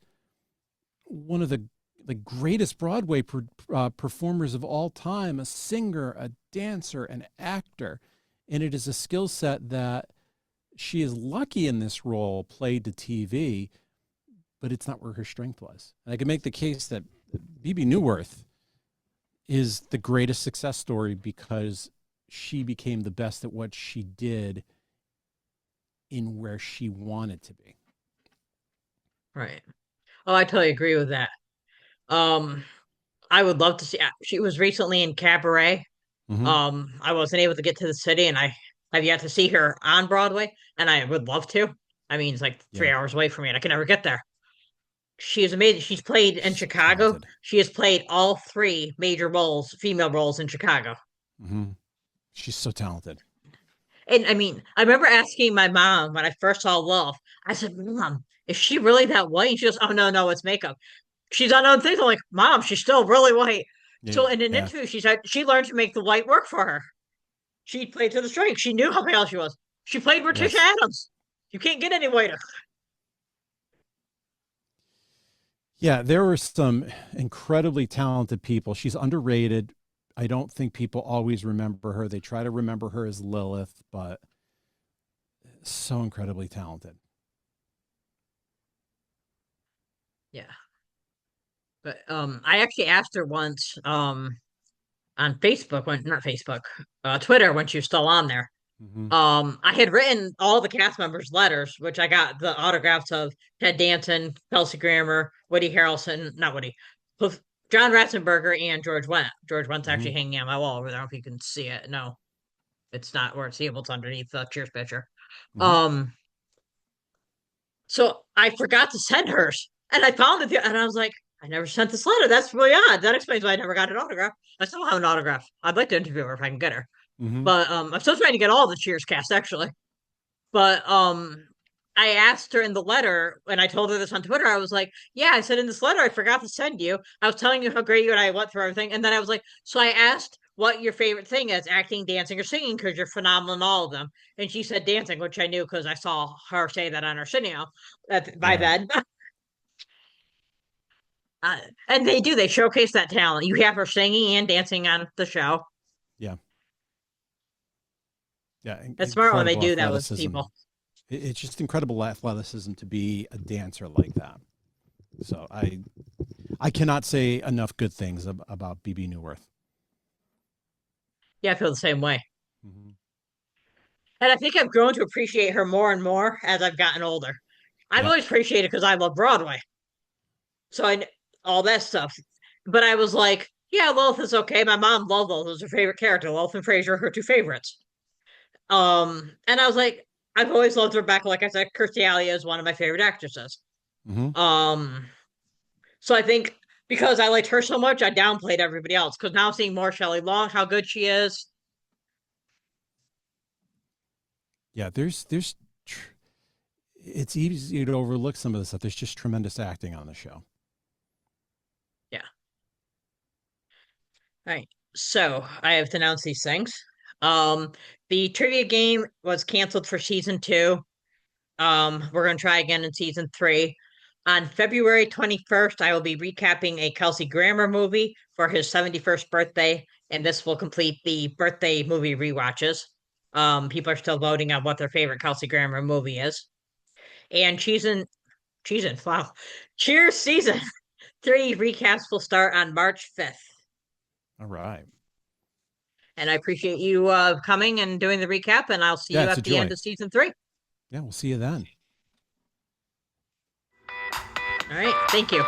one of the greatest Broadway performers of all time, a singer, a dancer, an actor. And it is a skill set that she is lucky in this role played to TV, but it's not where her strength was. And I can make the case that BB Newirth is the greatest success story because she became the best at what she did in where she wanted to be. Right. Oh, I totally agree with that. Um, I would love to see. She was recently in Cabaret. Mm-hmm. I wasn't able to get to the city, and I have yet to see her on Broadway, and I would love to. I mean, it's like Yeah, 3 hours away from me, and I can never get there. She is amazing. She's played in so Chicago. talented. She has played all three major roles, female roles in Chicago. Mm-hmm. She's so talented. And I mean, I remember asking my mom when I first saw Love, I said, Mom, is she really that white? And she goes, Oh, no, no, it's makeup. She's on other things. I'm like, Mom, she's still really white. Yeah, So in an yeah, interview, she said she learned to make the white work for her. She played to the strength. She knew how pale she was. She played Morticia yes. Adams. You can't get any whiter. Yeah, there were some incredibly talented people. She's underrated. I don't think people always remember her. They try to remember her as Lilith, but so incredibly talented. Yeah. But I actually asked her once on Facebook when not Facebook, Twitter when she was still on there. Mm-hmm. I had written all the cast members' letters, which I got the autographs of Ted Danson, Kelsey Grammer, Woody Harrelson, not Woody, John Ratzenberger, and George Wendt. George Wendt's Mm-hmm. actually hanging on my wall over there. If you can see it. No, it's not where it's seeable. It's underneath the Cheers picture. Mm-hmm. Um, so I forgot to send hers, and I found it, and I was like, I never sent this letter. That's really odd. That explains why I never got an autograph. I still have an autograph. I'd like to interview her if I can get her. Mm-hmm. But I'm still trying to get all the Cheers cast actually. But I asked her in the letter, and I told her this on Twitter. I was like, "Yeah," I said in this letter, I forgot to send you. I was telling you how great you and I went through everything, and then I was like, "So I asked what your favorite thing is, acting, dancing, or singing, because you're phenomenal in all of them." And she said dancing, which I knew because I saw her say that on Arsenio by Yeah, then. Uh, and they do; they showcase that talent. You have her singing and dancing on the show. yeah, yeah. It's smart when they Incredible do that with athleticism. people. It's just incredible athleticism to be a dancer like that. So I cannot say enough good things about BB Newirth. Yeah, I feel the same way. Mm-hmm. And I think I've grown to appreciate her more and more as I've gotten older. I've Yep. always appreciated because I love Broadway. So all that stuff. But I was like, yeah, Lilith is okay. My mom loved Lilith. It was her favorite character. Lilith and Frasier are her two favorites. And I was like, I've always loved Rebecca. Like I said, Kirstie Alley is one of my favorite actresses. Mm-hmm. Um, so I think because I liked her so much, I downplayed everybody else. Because now I'm seeing more Shelley Long, how good she is. Yeah, it's easy to overlook some of the stuff. There's just tremendous acting on the show. Yeah. All right. So I have to announce these things. Um, the trivia game was canceled for season two. We're gonna try again in season three. On February 21st, I will be recapping a Kelsey Grammer movie for his 71st birthday, and this will complete the birthday movie rewatches. People are still voting on what their favorite Kelsey Grammer movie is. And wow. Cheers season 3 recaps will start on March 5th. All right. And I appreciate you coming and doing the recap, and I'll see Yeah, you it's a at the end joy. of season 3. Yeah, we'll see you then. All right. Thank you.